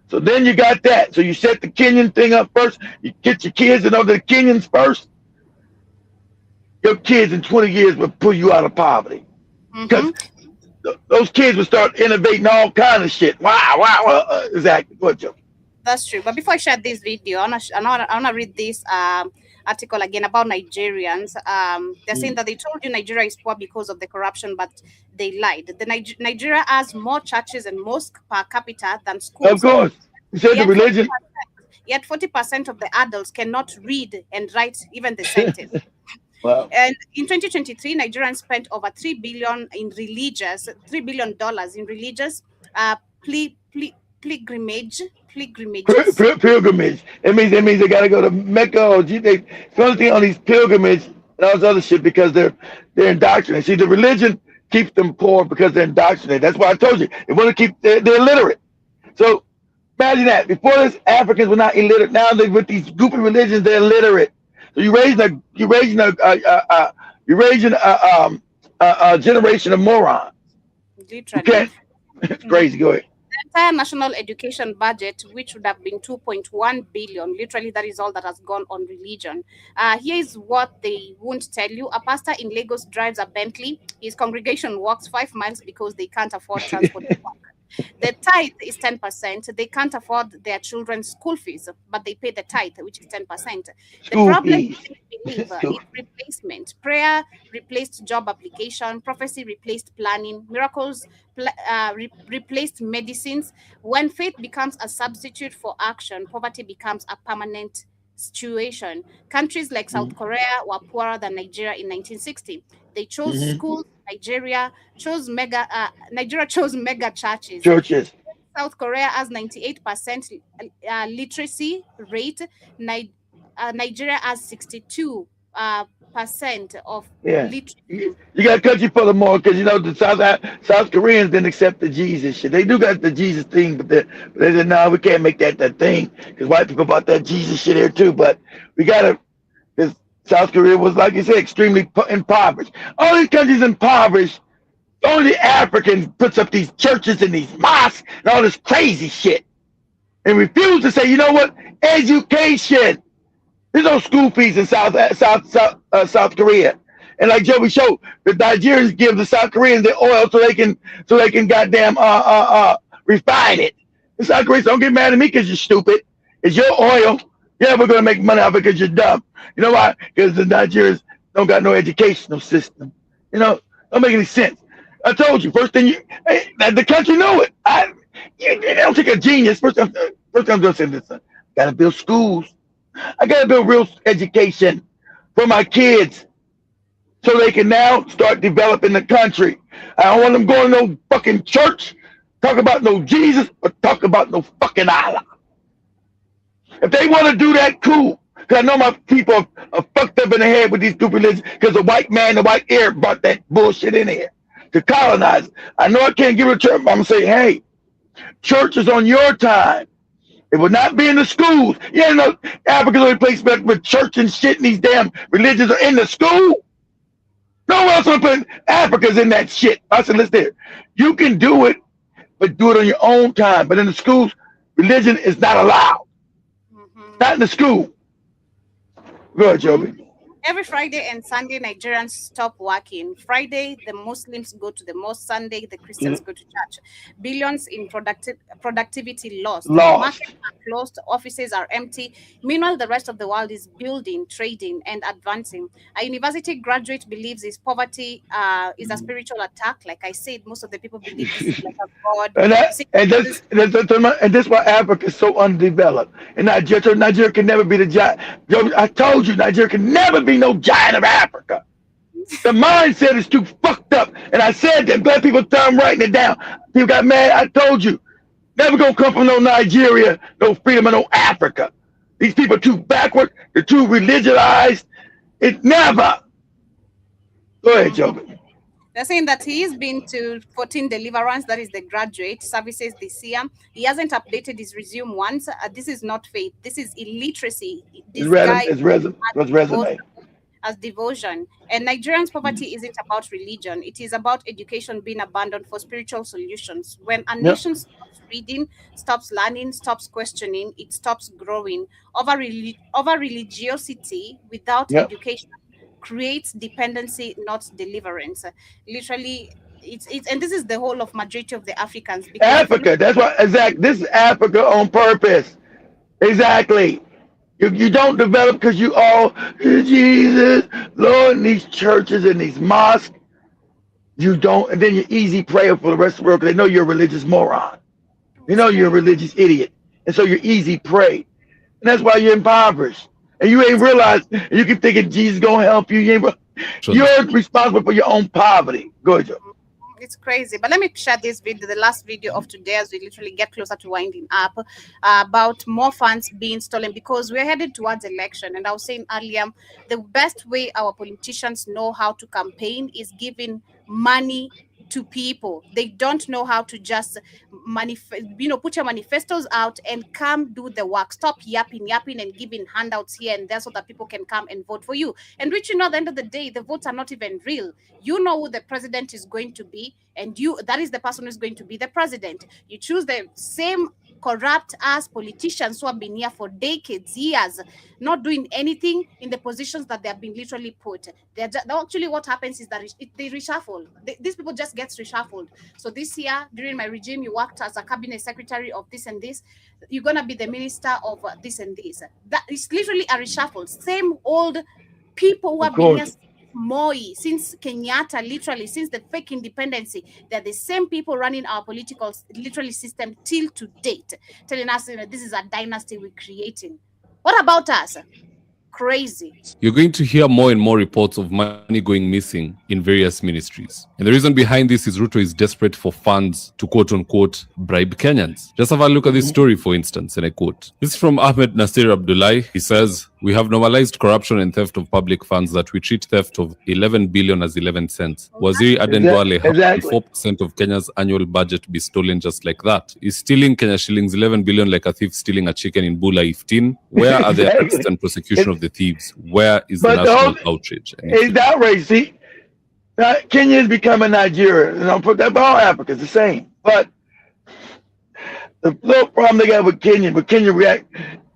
So then you got that. So you set the Kenyan thing up first. You get your kids to know the Kenyans first. Your kids in 20 years will pull you out of poverty. Because those kids will start innovating all kind of shit. Wow. Exactly. What, Joe? That's true. But before I share this video, I wanna read this article again about Nigerians. They're saying that they told you Nigeria is poor because of the corruption, but they lied. Nigeria has more churches and mosques per capita than schools. Of course. You said the religion. Yet 40% of the adults cannot read and write even the sentence. Wow. And in 2023, Nigerians spent over $3 billion in religious pilgrimage. Pilgrimage. It means they gotta go to Mecca or they something on these pilgrimage and all this other shit because they're indoctrinated. See, the religion keeps them poor because they're indoctrinated. That's why I told you they want to keep they're illiterate. So imagine that. Before this, Africans were not illiterate. Now they with these goofy religions, they're illiterate. So you're raising a generation of morons. Literally. Okay, it's crazy. Go ahead. The entire national education budget, which would have been 2.1 billion, literally that is all that has gone on religion. Here is what they won't tell you. A pastor in Lagos drives a Bentley. His congregation walks 5 miles because they can't afford transport. The tithe is 10%. They can't afford their children's school fees, but they pay the tithe, which is 10%. The problem is belief is replacement. Prayer replaced job application. Prophecy replaced planning. Miracles replaced medicines. When faith becomes a substitute for action, poverty becomes a permanent situation. Countries like South Korea were poorer than Nigeria in 1960. They chose schools. Nigeria chose mega churches. South Korea has 98% literacy rate. Nigeria has 62 percent of Yeah. literacy. You got a country full of more because you know the South Koreans didn't accept the Jesus shit. They do got the Jesus thing, but they said no, we can't make that thing because white people bought that Jesus shit here too. But we gotta, because South Korea was, like you said, extremely impoverished. All these countries impoverished. Only the Africans puts up these churches and these mosques and all this crazy shit, and refuse to say, you know what, education. There's no school fees in South Korea. And like Joey showed, the Nigerians give the South Koreans their oil so they can goddamn refine it. The South Koreans don't get mad at me because you're stupid. It's your oil. You're never gonna make money off it because you're dumb. You know why? Because the Nigerians don't got no educational system. You know, don't make any sense. I told you, first thing the country know it. They don't take a genius. First I'm gonna say this. Gotta build schools. I gotta build real education for my kids so they can now start developing the country. I don't want them going to no fucking church, talk about no Jesus, or talk about no fucking Allah. If they want to do that, cool. Because I know my people are fucked up in the head with these two religions because the white man, the white Arab brought that bullshit in here to colonize. I know I can't give it a term, but I'm going to say, hey, church is on your time. It will not be in the schools. You know, Africa's the only place with church and shit and these damn religions are in the school. No one else will put Africa's in that shit. I said, listen there. You can do it, but do it on your own time. But in the schools, religion is not allowed. Not in the school. Go ahead, Joby. Every Friday and Sunday, Nigerians stop working. Friday, the Muslims go to the mosque. Sunday, the Christians go to church. Billions in productivity lost. Markets are closed. Offices are empty. Meanwhile, the rest of the world is building, trading, and advancing. A university graduate believes his poverty is a spiritual attack. Like I said, most of the people believe this is like a god. And that's why Africa is so undeveloped. And Nigeria can never be the giant. I told you, Nigeria can never be no giant of Africa. The mindset is too fucked up. And I said that, black people start writing it down. People got mad. I told you, never gonna come from no Nigeria, no freedom of no Africa. These people are too backward. They're too religionized. It never. Go ahead, Joby. They're saying that he's been to 14 deliverance, that is the graduate services this year. He hasn't updated his resume once. This is not faith. This is illiteracy. It's resume. As devotion. And Nigerians' poverty isn't about religion. It is about education being abandoned for spiritual solutions. When a nation stops reading, stops learning, stops questioning, it stops growing. Over religiosity without education creates dependency, not deliverance. Literally, it's and this is the whole of majority of the Africans. Africa, that's why, exactly. This is Africa on purpose. Exactly. You don't develop because you all, Jesus, Lord, in these churches and these mosques. You don't, and then you're easy prayer for the rest of the world because they know you're a religious moron. They know you're a religious idiot. And so you're easy prey. And that's why you're impoverished. And you ain't realized, you keep thinking Jesus gonna help you. You're responsible for your own poverty. Go ahead, Joe. It's crazy. But let me share this video, the last video of today, as we literally get closer to winding up, about more funds being stolen because we're headed towards election. And I was saying earlier, the best way our politicians know how to campaign is giving money to people. They don't know how to just put your manifestos out and come do the work. Stop yapping and giving handouts here and there so that people can come and vote for you. And which, at the end of the day, the votes are not even real. You know who the president is going to be, and that is the person who's going to be the president. You choose the same corrupt ass politicians who have been here for decades, years, not doing anything in the positions that they have been literally put. Actually, what happens is that they reshuffle. These people just get reshuffled. So this year, during my regime, you worked as a cabinet secretary of this and this. You're going to be the minister of this and this. That is literally a reshuffle. Same old people who have been here Moi, since Kenyatta, literally, since the fake independency, they're the same people running our political literally system till to date, telling us this is a dynasty we're creating. What about us? Crazy. You're going to hear more and more reports of money going missing in various ministries. And the reason behind this is Ruto is desperate for funds to quote-unquote bribe Kenyans. Just have a look at this story, for instance, and I quote. This is from Ahmed Nasir Abdullahi. He says, We have normalized corruption and theft of public funds that we treat theft of 11 billion as 11 cents. Waziri Aden Duale, how can 4% of Kenya's annual budget be stolen just like that? Is stealing Kenya shillings 11 billion like a thief stealing a chicken in Bula 15? Where are the arrests and prosecution of the thieves? Where is the national outrage? It's outrage. See, Kenya is becoming Nigeria. And I'll put that, but all Africa is the same. But the little problem they got with Kenya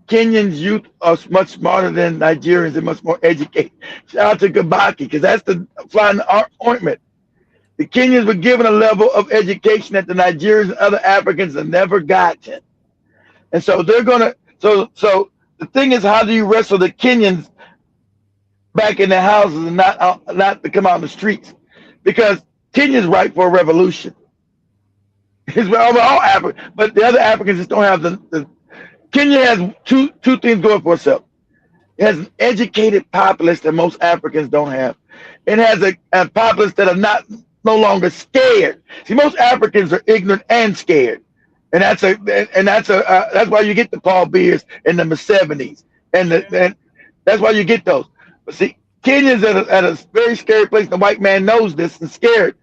Kenyans youth are much smarter than Nigerians and much more educated. Shout out to Gabaki, because that's the flying ointment. The Kenyans were given a level of education that the Nigerians and other Africans have never gotten. And so they're gonna, so the thing is, how do you wrestle the Kenyans back in their houses and not to come out in the streets? Because Kenya's ripe for a revolution. It's all Africa, but the other Africans just don't have the Kenya has two things going for itself. It has an educated populace that most Africans don't have. It has a populace that are no longer scared. See, most Africans are ignorant and scared, and that's why you get the Paul Beers and the Museveni's, and that's why you get those. But see, Kenya's at a very scary place. The white man knows this and scared.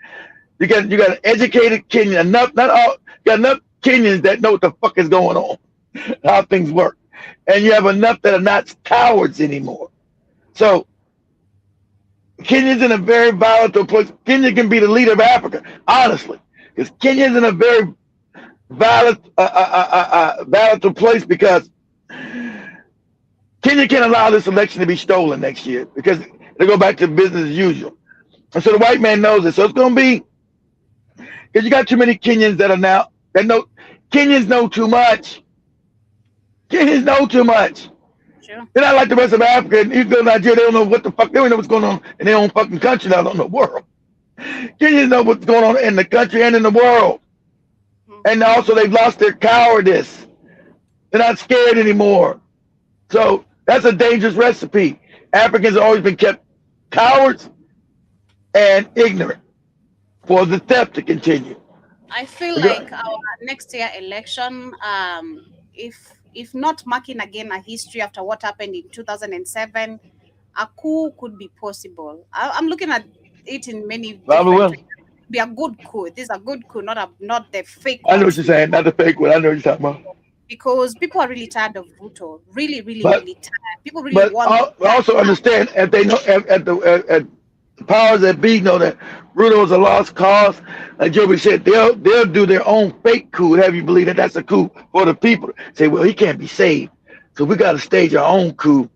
You got an educated Kenyan, enough Kenyans that know what the fuck is going on, how things work, and you have enough that are not cowards anymore. So Kenya's in a very volatile place. Kenya can be the leader of Africa, honestly, because Kenya's in a very volatile place, because Kenya can't allow this election to be stolen next year, because they go back to business as usual. And so the white man knows it. So it's going to be, because you got too many Kenyans that know Kenyans know too much. Kenyans know too much. Sure. They're not like the rest of Africa. And you go to Nigeria, they don't know what the fuck, they don't know what's going on in their own fucking country, now in the world. Kenyans know what's going on in the country and in the world. And also they've lost their cowardice. They're not scared anymore. So that's a dangerous recipe. Africans have always been kept cowards and ignorant for the theft to continue. I feel like our next year election, if not marking again a history after what happened in 2007, a coup could be possible. I'm looking at it in many different be a good coup. This is a good coup, not the fake one. I know what you're saying, not the fake one. I know what you're talking about. Because people are really tired of Ruto. Really tired. People really want. But also understand, if they know at the powers that be know that Ruto is a lost cause, like Joby said, they'll do their own fake coup. Have you believe that that's a coup for the people? Say, well, he can't be saved, so we got to stage our own coup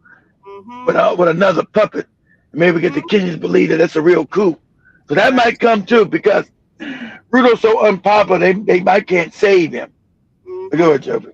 with another puppet. Maybe get the Kenyans believe that that's a real coup. So that might come too, because Ruto's so unpopular, they can't save him. Go ahead, Joby.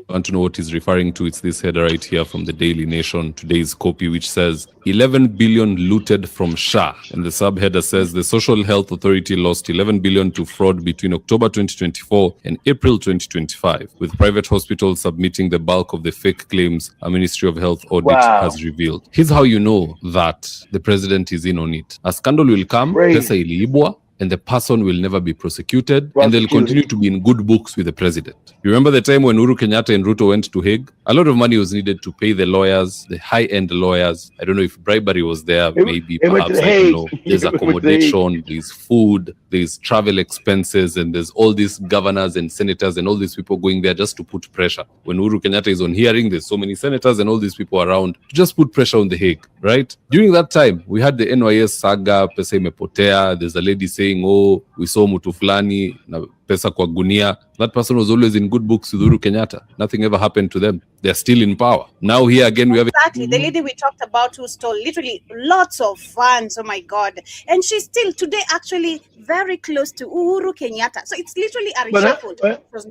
I want to know what he's referring to. It's this header right here from the Daily Nation, today's copy, which says 11 billion looted from SHA. And the subheader says the Social Health Authority lost 11 billion to fraud between October 2024 and April 2025, with private hospitals submitting the bulk of the fake claims a Ministry of Health audit has revealed. Here's how you know that the president is in on it. A scandal will come, pesa iliibwa, and the person will never be prosecuted, and they'll continue to be in good books with the president. You remember the time when Uhuru Kenyatta and Ruto went to Hague? A lot of money was needed to pay the lawyers, the high-end lawyers. I don't know if bribery was there, maybe, perhaps, I don't know. There's accommodation, there's food, there's travel expenses, and there's all these governors and senators and all these people going there just to put pressure. When Uhuru Kenyatta is on hearing, there's so many senators and all these people around to just put pressure on the Hague, right? During that time, we had the NYS saga, pesa imepotea. There's a lady saying, oh, we saw mtu fulani na pesa kwa gunia. That person was always in good books with Uhuru Kenyatta. Nothing ever happened to them. They're still in power. Now here again we have... Exactly. The lady we talked about who stole literally lots of funds. Oh my God. And she's still today actually very close to Uhuru Kenyatta. So it's literally a reshuffle. Of course,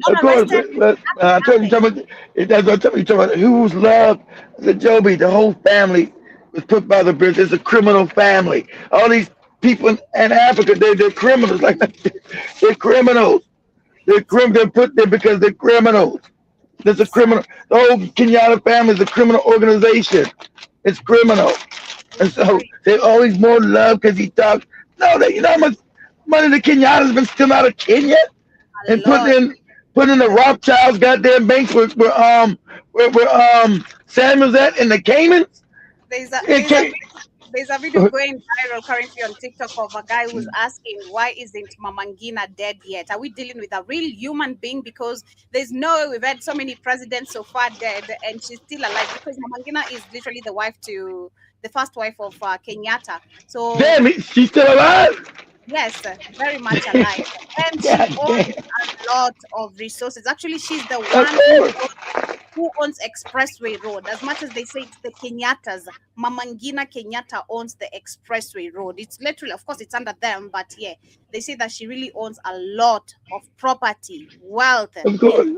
I told you about who's loved. The Joby, the whole family was put by the British. It's a criminal family. All these people in Africa, they're criminals. Like they're criminals. They're put there because they're criminals. There's a criminal. The whole Kenyatta family is a criminal organization. It's criminal, and so they always more love because he talks. No, you know how much money the Kenyatta's been stealing out of Kenya and put in the Rothschilds' goddamn banks where Samuel's at in the Caymans? There's a video going viral currently on TikTok of a guy who's asking, why isn't Mamangina dead yet? Are we dealing with a real human being? Because there's no way we've had so many presidents so far dead and she's still alive, because Mamangina is literally the first wife of Kenyatta. So damn it, she's still alive? yes, very much alive. And she owns a lot of resources. Actually, she's the one who owns Expressway Road. As much as they say it's the Kenyattas, Mamangina Kenyatta owns the Expressway Road. It's literally, of course, it's under them, but yeah, they say that she really owns a lot of property, wealth. Of course,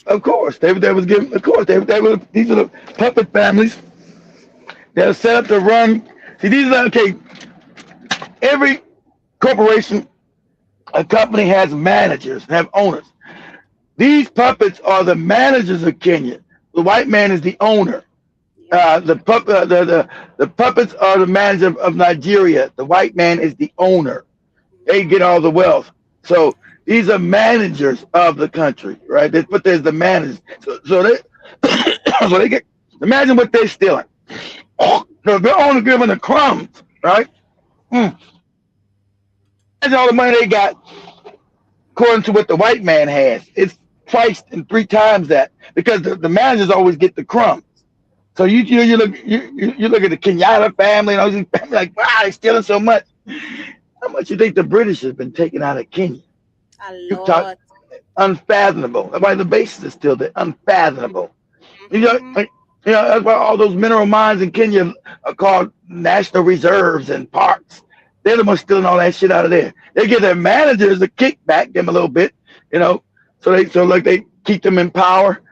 of course. They was given. Of course, they were. These are the puppet families. They're set up to run. See, these are okay. Every corporation, a company has managers, have owners. These puppets are the managers of Kenya. The white man is the owner. The puppets are the manager of Nigeria. The white man is the owner. They get all the wealth. So these are managers of the country, right? But there's the managers. So they get. Imagine what they're stealing. So they're only giving the crumbs, right? Imagine all the money they got, according to what the white man has. It's twice and 3 times that, because the managers always get the crumbs. So you look at the Kenyatta family and all these families like, wow, they're stealing so much. How much you think the British has been taken out of Kenya? A lot. Unfathomable. That's why the bases are still there. Unfathomable. That's why all those mineral mines in Kenya are called national reserves and parks. They're the ones stealing all that shit out of there. They give their managers a kickback, them a little bit, so they keep them in power.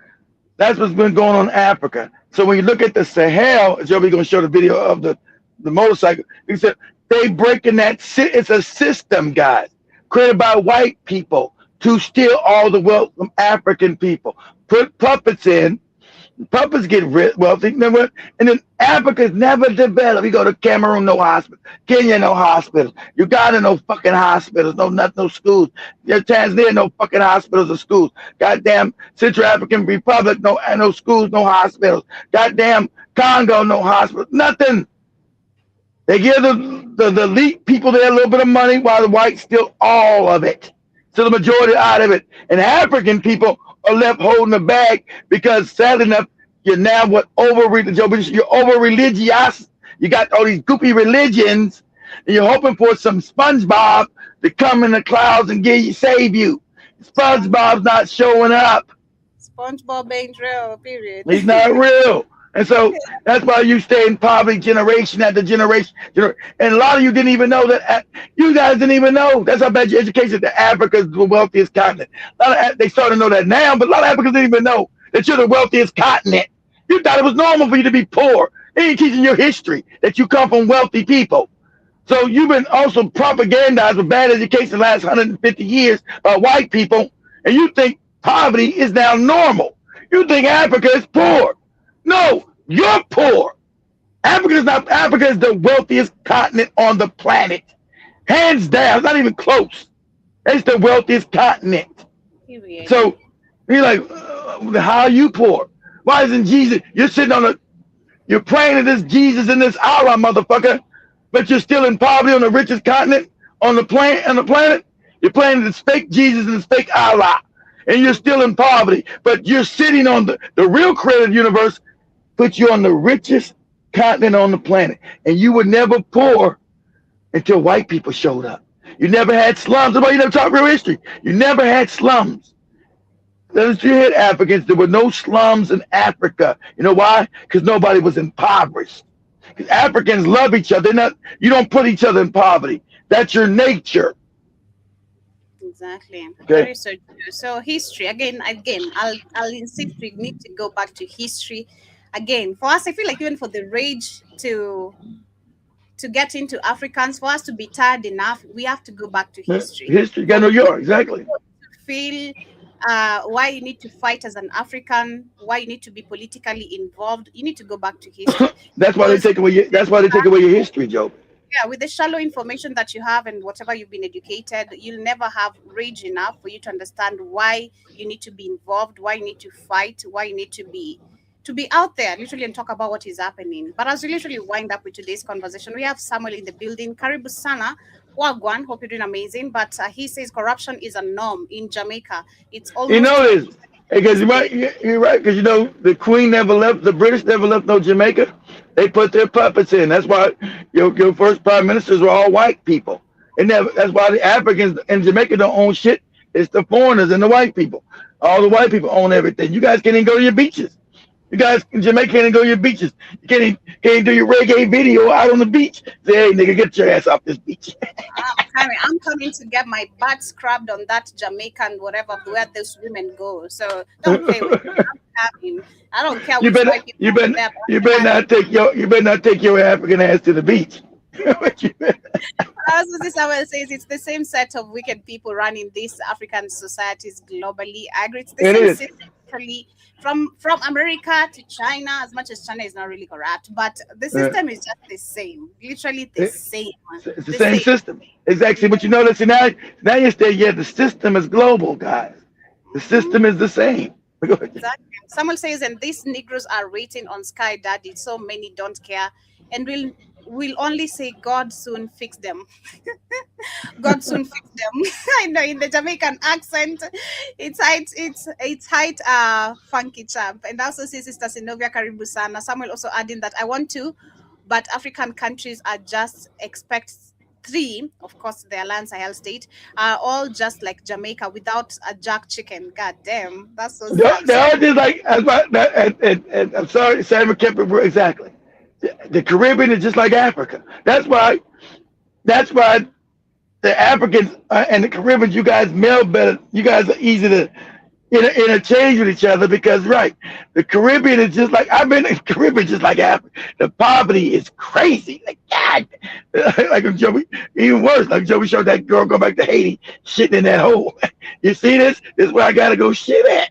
That's what's been going on in Africa. So when you look at the Sahel, Joey's going to show the video of the motorcycle. He said they breaking that. It's a system, guys, created by white people to steal all the wealth from African people. Put puppets in. Puppets get wealthy, and then Africa's never developed. You go to Cameroon, no hospital. Kenya, no hospitals. Uganda, no fucking hospitals. No schools. Tanzania, no fucking hospitals or schools. Goddamn Central African Republic, no schools, no hospitals. Goddamn Congo, no hospitals. Nothing. They give the elite people there a little bit of money, while the whites steal all of it. So the majority out of it, and African people are left holding the bag, because sadly enough, you're now over religious. You got all these goopy religions, and you're hoping for some SpongeBob to come in the clouds and save you. SpongeBob's not showing up. SpongeBob ain't real, period. He's not real. And so that's why you stay in poverty generation after generation. And a lot of you didn't even know that. You guys didn't even know. That's how bad your education. That Africa is the wealthiest continent. They started to know that now, but a lot of Africans didn't even know that you're the wealthiest continent. You thought it was normal for you to be poor. They ain't teaching your history, that you come from wealthy people. So you've been also propagandized with bad education the last 150 years by white people, and you think poverty is now normal. You think Africa is poor. No, you're poor. Africa is the wealthiest continent on the planet. Hands down. It's not even close. It's the wealthiest continent. Period. So you're like, how are you poor? Why isn't Jesus? You're sitting you're praying to this Jesus and this Allah, motherfucker, but you're still in poverty on the richest continent on the planet. You're praying to this fake Jesus and this fake Allah, and you're still in poverty. But you're sitting on the real created universe, put you on the richest continent on the planet, and you were never poor until white people showed up. You never had slums. That's why you never taught real history. You never had slums. You had Africans. There were no slums in Africa. You know why? Because nobody was impoverished. Because Africans love each other. You don't put each other in poverty. That's your nature. Exactly. Okay. Very so true. So history again. I'll insist we need to go back to history. Again, for us, I feel like even for the rage to get into Africans, for us to be tired enough, we have to go back to history. History, you gotta know yours, exactly. To feel why you need to fight as an African, why you need to be politically involved. You need to go back to history. That's why they take away your history, Joe. Yeah, with the shallow information that you have and whatever you've been educated, you'll never have rage enough for you to understand why you need to be involved, why you need to fight, why you need to to be out there literally and talk about what is happening. But as we literally wind up with today's conversation, we have Samuel in the building. Karibu sana. Wagwan, hope you're doing amazing. But he says corruption is a norm in Jamaica. It's almost. You know this because you're right. Because you know the Queen never left. The British never left no Jamaica. They put their puppets in. That's why your first prime ministers were all white people. And that's why the Africans in Jamaica don't own shit. It's the foreigners and the white people. All the white people own everything. You guys can't even go to your beaches. You guys in Jamaica can't even go to your beaches. You can't do your reggae video out on the beach. Say, hey, nigga, get your ass off this beach. I'm coming to get my butt scrubbed on that Jamaican whatever where those women go. So don't play with me. I'm coming. I don't care. You better not take your African ass to the beach. As this says, it's the same set of wicked people running these African societies globally. I agree. It's the same system, from America to China. As much as China is not really corrupt, but the system is just the same. Literally the same. It's the same system. Exactly. But you notice now you say, yeah, the system is global, guys. The system is the same. Exactly. Someone says, and these Negroes are waiting on Sky Daddy. So many don't care, and we'll only say God soon fix them. God soon fix them. I know in the Jamaican accent, it's funky champ. And also says Sister Sinovia Karibu Sana. Samuel also adding that I want to, but African countries are just expect 3, of course, the Alliance Sahel state are all just like Jamaica without a jack chicken. God damn, that's so sad. They're all just like and I'm sorry, Simon kept it exactly. The Caribbean is just like Africa. That's why the Africans and the Caribbeans, you guys meld better. You guys are easy to interchange with each other because, right, the Caribbean is just like, I've been in the Caribbean just like Africa. The poverty is crazy. Like, God, like Joey, even worse. Like Joey showed that girl go back to Haiti, shitting in that hole. You see this? This is where I got to go shit at.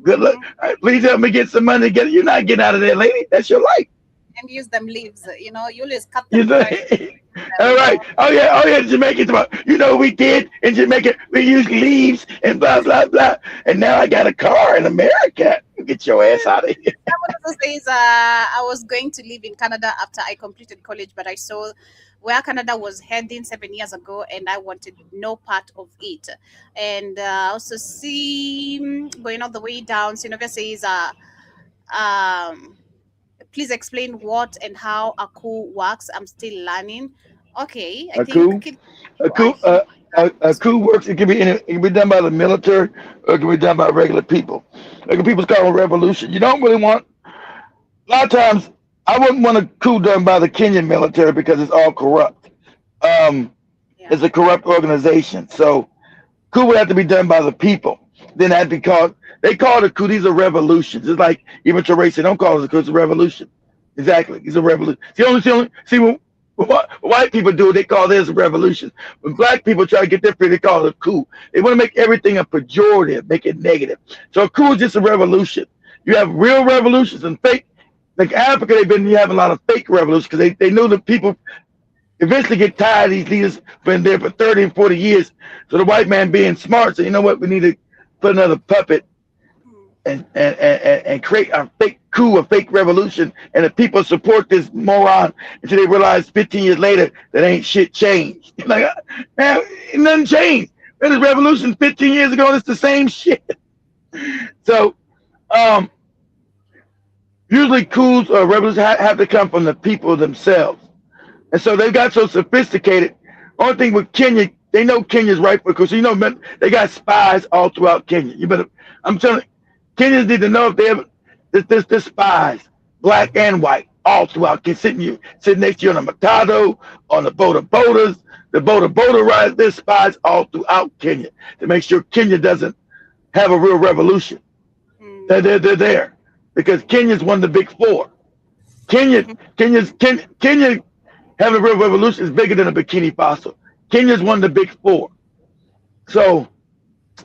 Good luck. All right, please help me get some money to get it. You're not getting out of there, lady. That's your life. And use them leaves, you always cut them. All right. Oh yeah, Jamaicans. We did in Jamaica. We used leaves and blah blah blah. And now I got a car in America. Get your ass out of here. Someone also says, I was going to live in Canada after I completed college, but I saw where Canada was heading 7 years ago, and I wanted no part of it. And also see going all the way down. Sinovia says, please explain what and how a coup works. I'm still learning. Okay, a coup works. It can be done by the military, or it can be done by regular people. Regular people's called a revolution. You don't really want. A lot of times, I wouldn't want a coup done by the Kenyan military because it's all corrupt. It's a corrupt organization. So, coup would have to be done by the people. Then that'd be called. They call it a coup. These are revolutions. It's like even Teresa, they don't call it a coup. It's a revolution. Exactly. It's a revolution. See when white people do it, they call this a revolution. When black people try to get their freedom, they call it a coup. They want to make everything a pejorative, make it negative. So a coup is just a revolution. You have real revolutions and fake. Like Africa, they've been having a lot of fake revolutions because they know that people eventually get tired of these leaders been there for 30 and 40 years. So the white man being smart, so you know what, we need to put another puppet and create a fake coup, a fake revolution, and the people support this moron until they realize 15 years later that ain't shit changed. Like, man, nothing changed. There was a revolution 15 years ago, and it's the same shit. So, usually coups or revolutions have to come from the people themselves. And so they got so sophisticated. Only thing with Kenya, they know Kenya's right because they got spies all throughout Kenya. I'm telling you, Kenyans need to know if they have this spies, black and white, all throughout Kenya, sitting next to you on a matado, on the boda rides. There's spies all throughout Kenya to make sure Kenya doesn't have a real revolution. They're there because Kenya's one of the big 4. Kenya having a real revolution is bigger than a Burkina Faso. Kenya's one of the big 4. So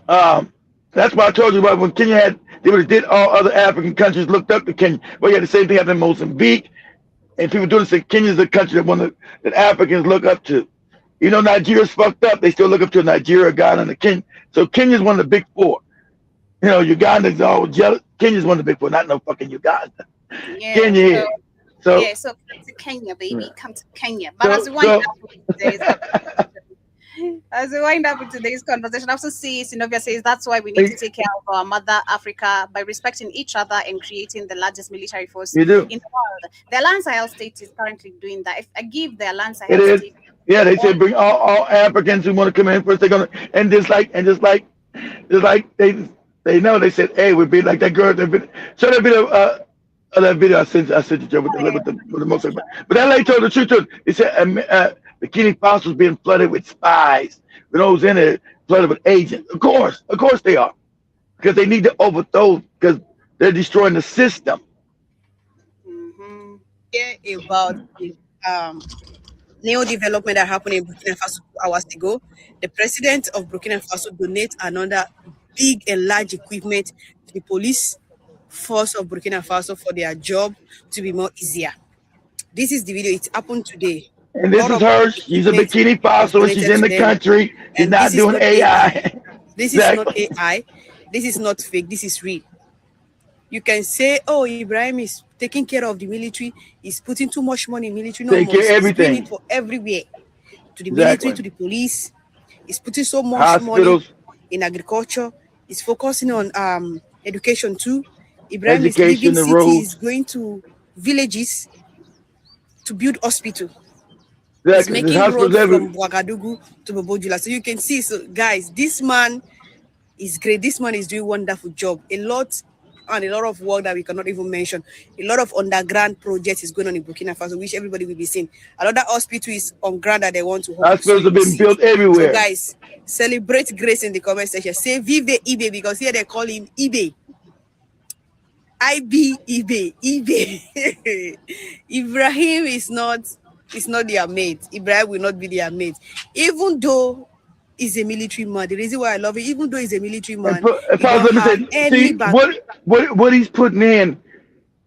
that's why I told you about when Kenya they would have did all other African countries looked up to Kenya. Well, you had the same thing happen in Mozambique, and people doing say Kenya's the country that Africans look up to. Nigeria's fucked up. They still look up to Nigeria, Ghana, and Kenya. So Kenya's one of the big 4. You know, Uganda's all jealous. Kenya's one of the big four, not no fucking Uganda. Yeah. Kenya So, here. So, yeah, so come to Kenya, baby. Come to Kenya. But as we wind so, up with today's as we wind up with today's conversation, I also see Sinovia says that's why we need to take care of our mother Africa by respecting each other and creating the largest military force you do. in the world. The Alliance Sahel state is currently doing that. If I give the Alliance It Sahel is. state, Yeah, they say bring all Africans who want to come in first. They're gonna and just like they know they said, hey, we'd be like that girl. So that video that video I sent you Joe, with the most. But that lady told the truth. He said Bikini Faso was being flooded with spies. With those in it, flooded with agents. Of course they are, because they need to overthrow, because they're destroying the system. Yeah, about the new development that happened in Burkina Faso 2 hours ago. The president of Burkina Faso donated another big and large equipment to the police force of Burkina Faso for their job to be more easier. This is the video. It happened today. And this is her. She's a Bikini Faso and she's in the country. She's not doing AI. This is not AI. This is not fake. This is real. You can say, oh, Ibrahim is taking care of the military. He's putting too much money in military. No, Take care of everything. He's doing it for everywhere. To the military, to the police. He's putting so much Hospitals. money in agriculture. He's focusing on education too. Ibrahim is leaving cities, going to villages to build hospital. He's making roads from Ouagadougou to Bobojula. So you can see, so guys, this man is great. This man is doing a wonderful job. A lot of work that we cannot even mention. A lot of underground projects is going on in Burkina Faso, which everybody will be seeing. Another hospital is on ground that they want to hold. Hospitals have been built everywhere. So guys, celebrate Grace in the comment section. Say Vive eBay, because here they call him eBay. eBay. Ibrahim is not their mate. Ibrahim will not be their mate. Even though he's a military man, the reason why I love it, even though he's a military man, what he's putting in,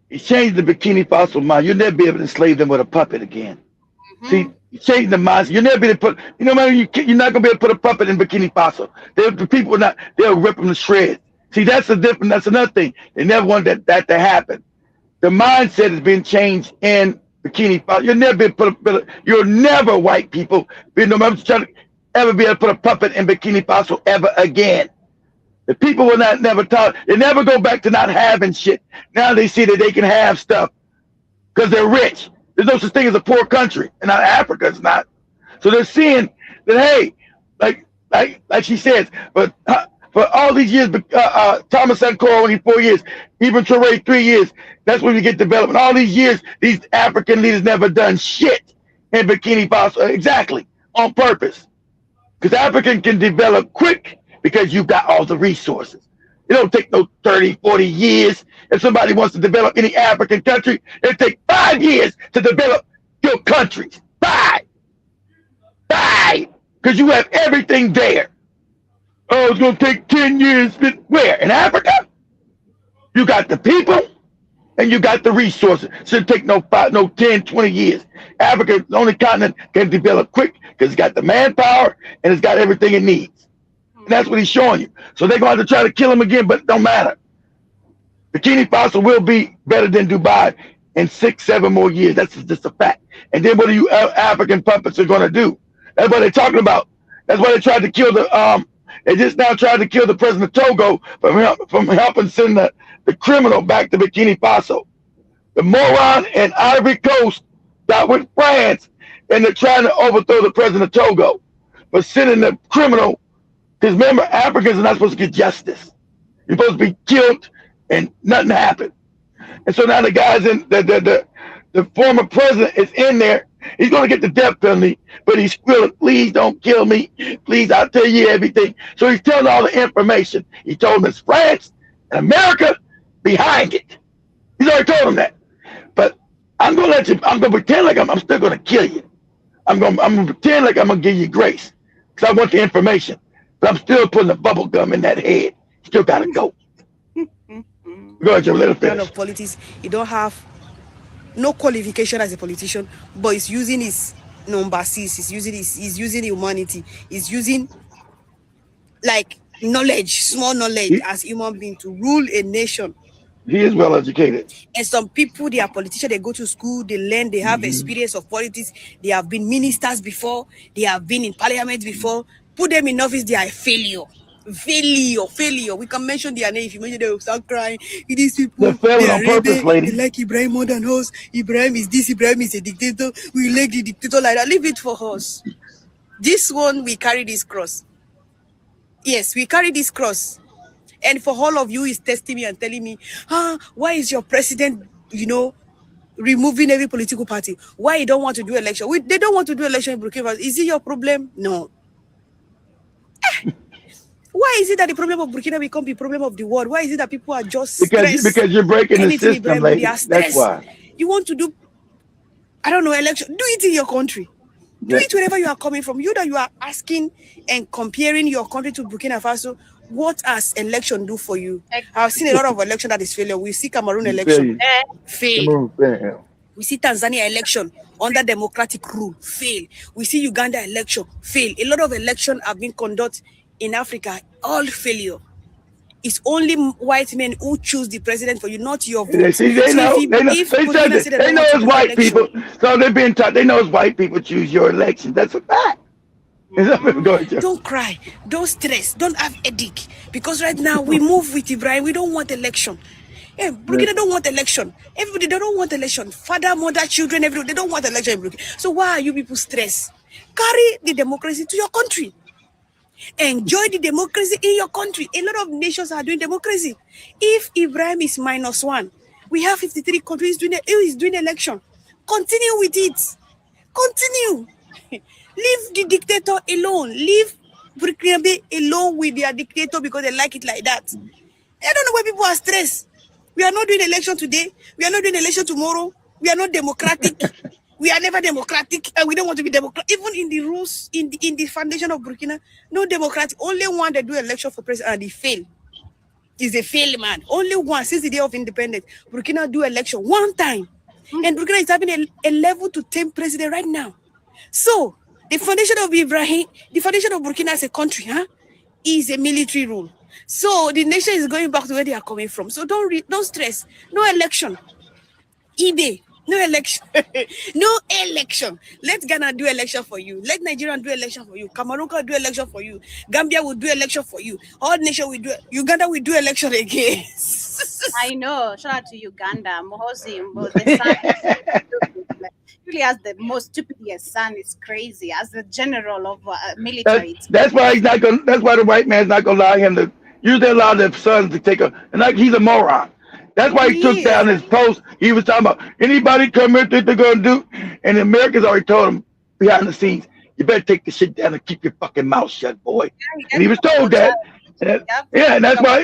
he changed the Bikini Faso mind. You'll never be able to enslave them with a puppet again. See, he changed the mindset. You'll never be able to put, you're not gonna be able to put a puppet in Bikini Faso. The people they'll rip them to shreds. See, that's another thing. They never wanted that to happen. The mindset has been changed in Bikini Faso. You'll never, white people, no matter ever be able to put a puppet in Bikini Faso ever again. The people will never talk. They never go back to not having shit. Now they see that they can have stuff because they're rich. There's no such thing as a poor country, and not Africa. It's not. So they're seeing that, hey, like she says, but for all these years, Thomas Sankara only 4 years, even Traoré 3 years. That's when we get development. All these years, these African leaders never done shit in Bikini Faso. Exactly, on purpose. Because African can develop quick because you got all the resources. It don't take no 30, 40 years. If somebody wants to develop any African country, it'll take 5 years to develop your countries. 5. Because you have everything there. Oh, it's going to take 10 years. Where? In Africa? You got the people and you got the resources. Shouldn't take no 10, 20 years. Africa is the only continent can develop quick because it's got the manpower and it's got everything it needs. And that's what he's showing you. So they're going to have to try to kill him again, but it don't matter. Bikini Faso will be better than Dubai in 6, 7 more years. That's just a fact. And then what are you African puppets are going to do? That's what they're talking about. That's why they tried to kill they just now tried to kill the president of Togo from helping send the criminal back to Bikini Faso. The moron in Ivory Coast got with France, and they're trying to overthrow the president of Togo. But sending the criminal, because remember, Africans are not supposed to get justice. You're supposed to be killed and nothing happened. And so now the guys the former president is in there. He's going to get the death penalty, but he's squealing, please don't kill me. Please, I'll tell you everything. So he's telling all the information. He told them it's France and America behind it. He's already told them that. But I'm going to pretend like I'm still going to kill you. I'm going to pretend like I'm going to give you grace because I want the information. But I'm still putting the bubble gum in that head. Still got to go. Go ahead, Joe, let it finish. Of politics, you don't have no qualification as a politician, but he's using his numbers, he's using humanity, he's using like knowledge, small knowledge as human being to rule a nation. He is well educated. And some people, they are politicians, they go to school, they learn, they have experience of politics, they have been ministers before, they have been in parliament before. Put them in office, they are a failure. Failure. We can mention their name. If you mention them, will start crying. These people, They're failing on purpose, lady. They like Ibrahim more than us. Ibrahim is this, Ibrahim is a dictator. We like the dictator like that. Leave it for us. This one, we carry this cross. Yes, we carry this cross. And for all of you is testing me and telling me, why is your president, removing every political party? Why you don't want to do election? They don't want to do election in Burkina Faso. Is it your problem? No. Why is it that the problem of Burkina become the problem of the world? Why is it that people are just stressed? Because you're breaking the system, lady. That's why. You want to do, I don't know, election. Do it in your country. Do it wherever you are coming from. You are asking and comparing your country to Burkina Faso. What has election do for you? I've seen a lot of election that is failure. We see Cameroon election fail. We see Tanzania election under democratic rule fail. We see Uganda election fail. A lot of elections have been conducted in Africa, all failure. It's only white men who choose the president for you, not your vote. They know it's white people. So they've been taught. They know it's white people choose your election. That's a fact. Don't cry, don't stress, don't have headache. Because right now we move with Ibrahim. We don't want election. Yeah, Burkina don't want election. Everybody, they don't want election. Father, mother, children, everybody, they don't want election in Burkina. So why are you people stressed? Carry the democracy to your country. Enjoy the democracy in your country. A lot of nations are doing democracy. If Ibrahim is -1, we have 53 countries doing election. Continue with it. Continue. Leave the dictator alone. Leave Burkina alone with their dictator because they like it like that. I don't know why people are stressed. We are not doing election today. We are not doing election tomorrow. We are not democratic. We are never democratic, and we don't want to be democratic. Even in the rules, in the foundation of Burkina, no democratic. Only one that do election for president and they fail. Is a failed man. Only one since the day of independence. Burkina do election one time. And Burkina is having a level to 10 president right now. So the foundation of Ibrahim, the foundation of Burkina as a country, is a military rule. So the nation is going back to where they are coming from. So don't stress. No election. eBay. No election. No election. Let Ghana do election for you. Let Nigeria do election for you. Cameroon will do election for you. Gambia will do election for you. All nations will do. Uganda will do election again. I know. Shout out to Uganda. Mohozi, the son really has the most stupidest son. It's crazy. As the general of military. That's why he's not going. That's why the white man's not going to allow him to. Usually allow their sons to take a. And like he's a moron. That's why he took down his post. He was talking about anybody come here think they're gonna do, and the Americans already told him behind the scenes, you better take the shit down and keep your fucking mouth shut, boy. And he was told that. And that's why,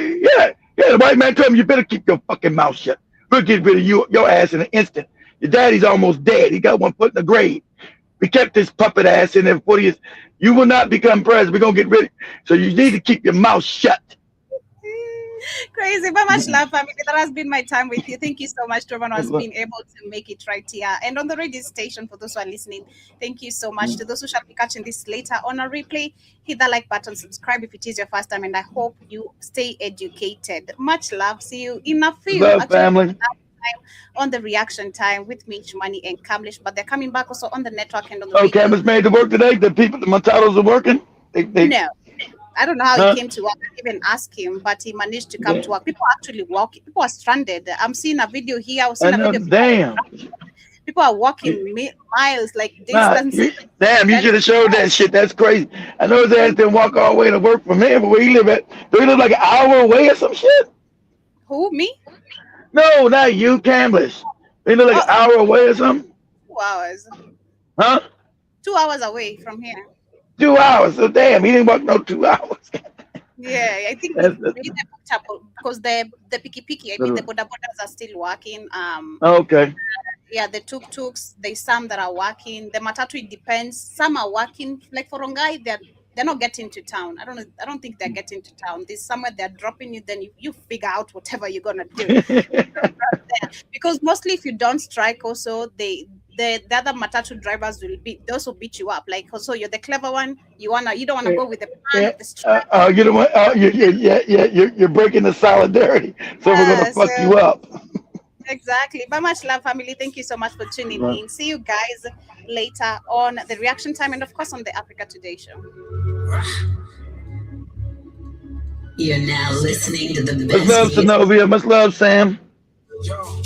the white man told him you better keep your fucking mouth shut. We'll get rid of your ass in an instant. Your daddy's almost dead. He got one foot in the grave. We kept this puppet ass in there for years. You will not become president. We're gonna get rid of it. So you need to keep your mouth shut. Crazy, but much love, family. That has been my time with you. Thank you so much, Trevor, for being able to make it right here. And on the radio station, for those who are listening, thank you so much. To those who shall be catching this later on a replay, hit the like button, subscribe if it is your first time, and I hope you stay educated. Much love. See you in a few. Love, family. On the reaction time with me, Chumani and Kamlish, but they're coming back also on the network and on the radio. Kamlish made to work today. The people, the Montalos are working. No. I don't know how he came to work. I didn't even ask him, but he managed to come to work. People are actually walking. People are stranded. I'm seeing a video here. I was seeing a video. Damn. People are walking miles, like distance. Damn, you should have showed that shit. That's crazy. I know his ass didn't walk all the way to work from here, but where he live at? Do he live like an hour away or some shit? Who, me? No, not you, Kamlish. He live like an hour away or something? 2 hours. Huh? 2 hours away from here. 2 hours. So damn, he didn't walk no 2 hours. Yeah, I think because the piki, I mean the boda bodas are still working. Okay. Yeah, the tuk-tuks, there's some that are working. The matatu, it depends. Some are working. Like for Rongai, they're not getting to town. I don't think they're getting to town. There's somewhere they're dropping you, then you figure out whatever you're gonna do. Because mostly if you don't strike also, the other matatu drivers will be those who beat you up. Like, so you're the clever one. You don't wanna go with the plan of the strap. You don't want. You're breaking the solidarity. So we're gonna fuck you up. Exactly. But much love, family. Thank you so much for tuning in. See you guys later on the reaction time and of course on the Africa Today show. You're now listening to the best. Much love, Zenobia. Much love, Sam. Yo.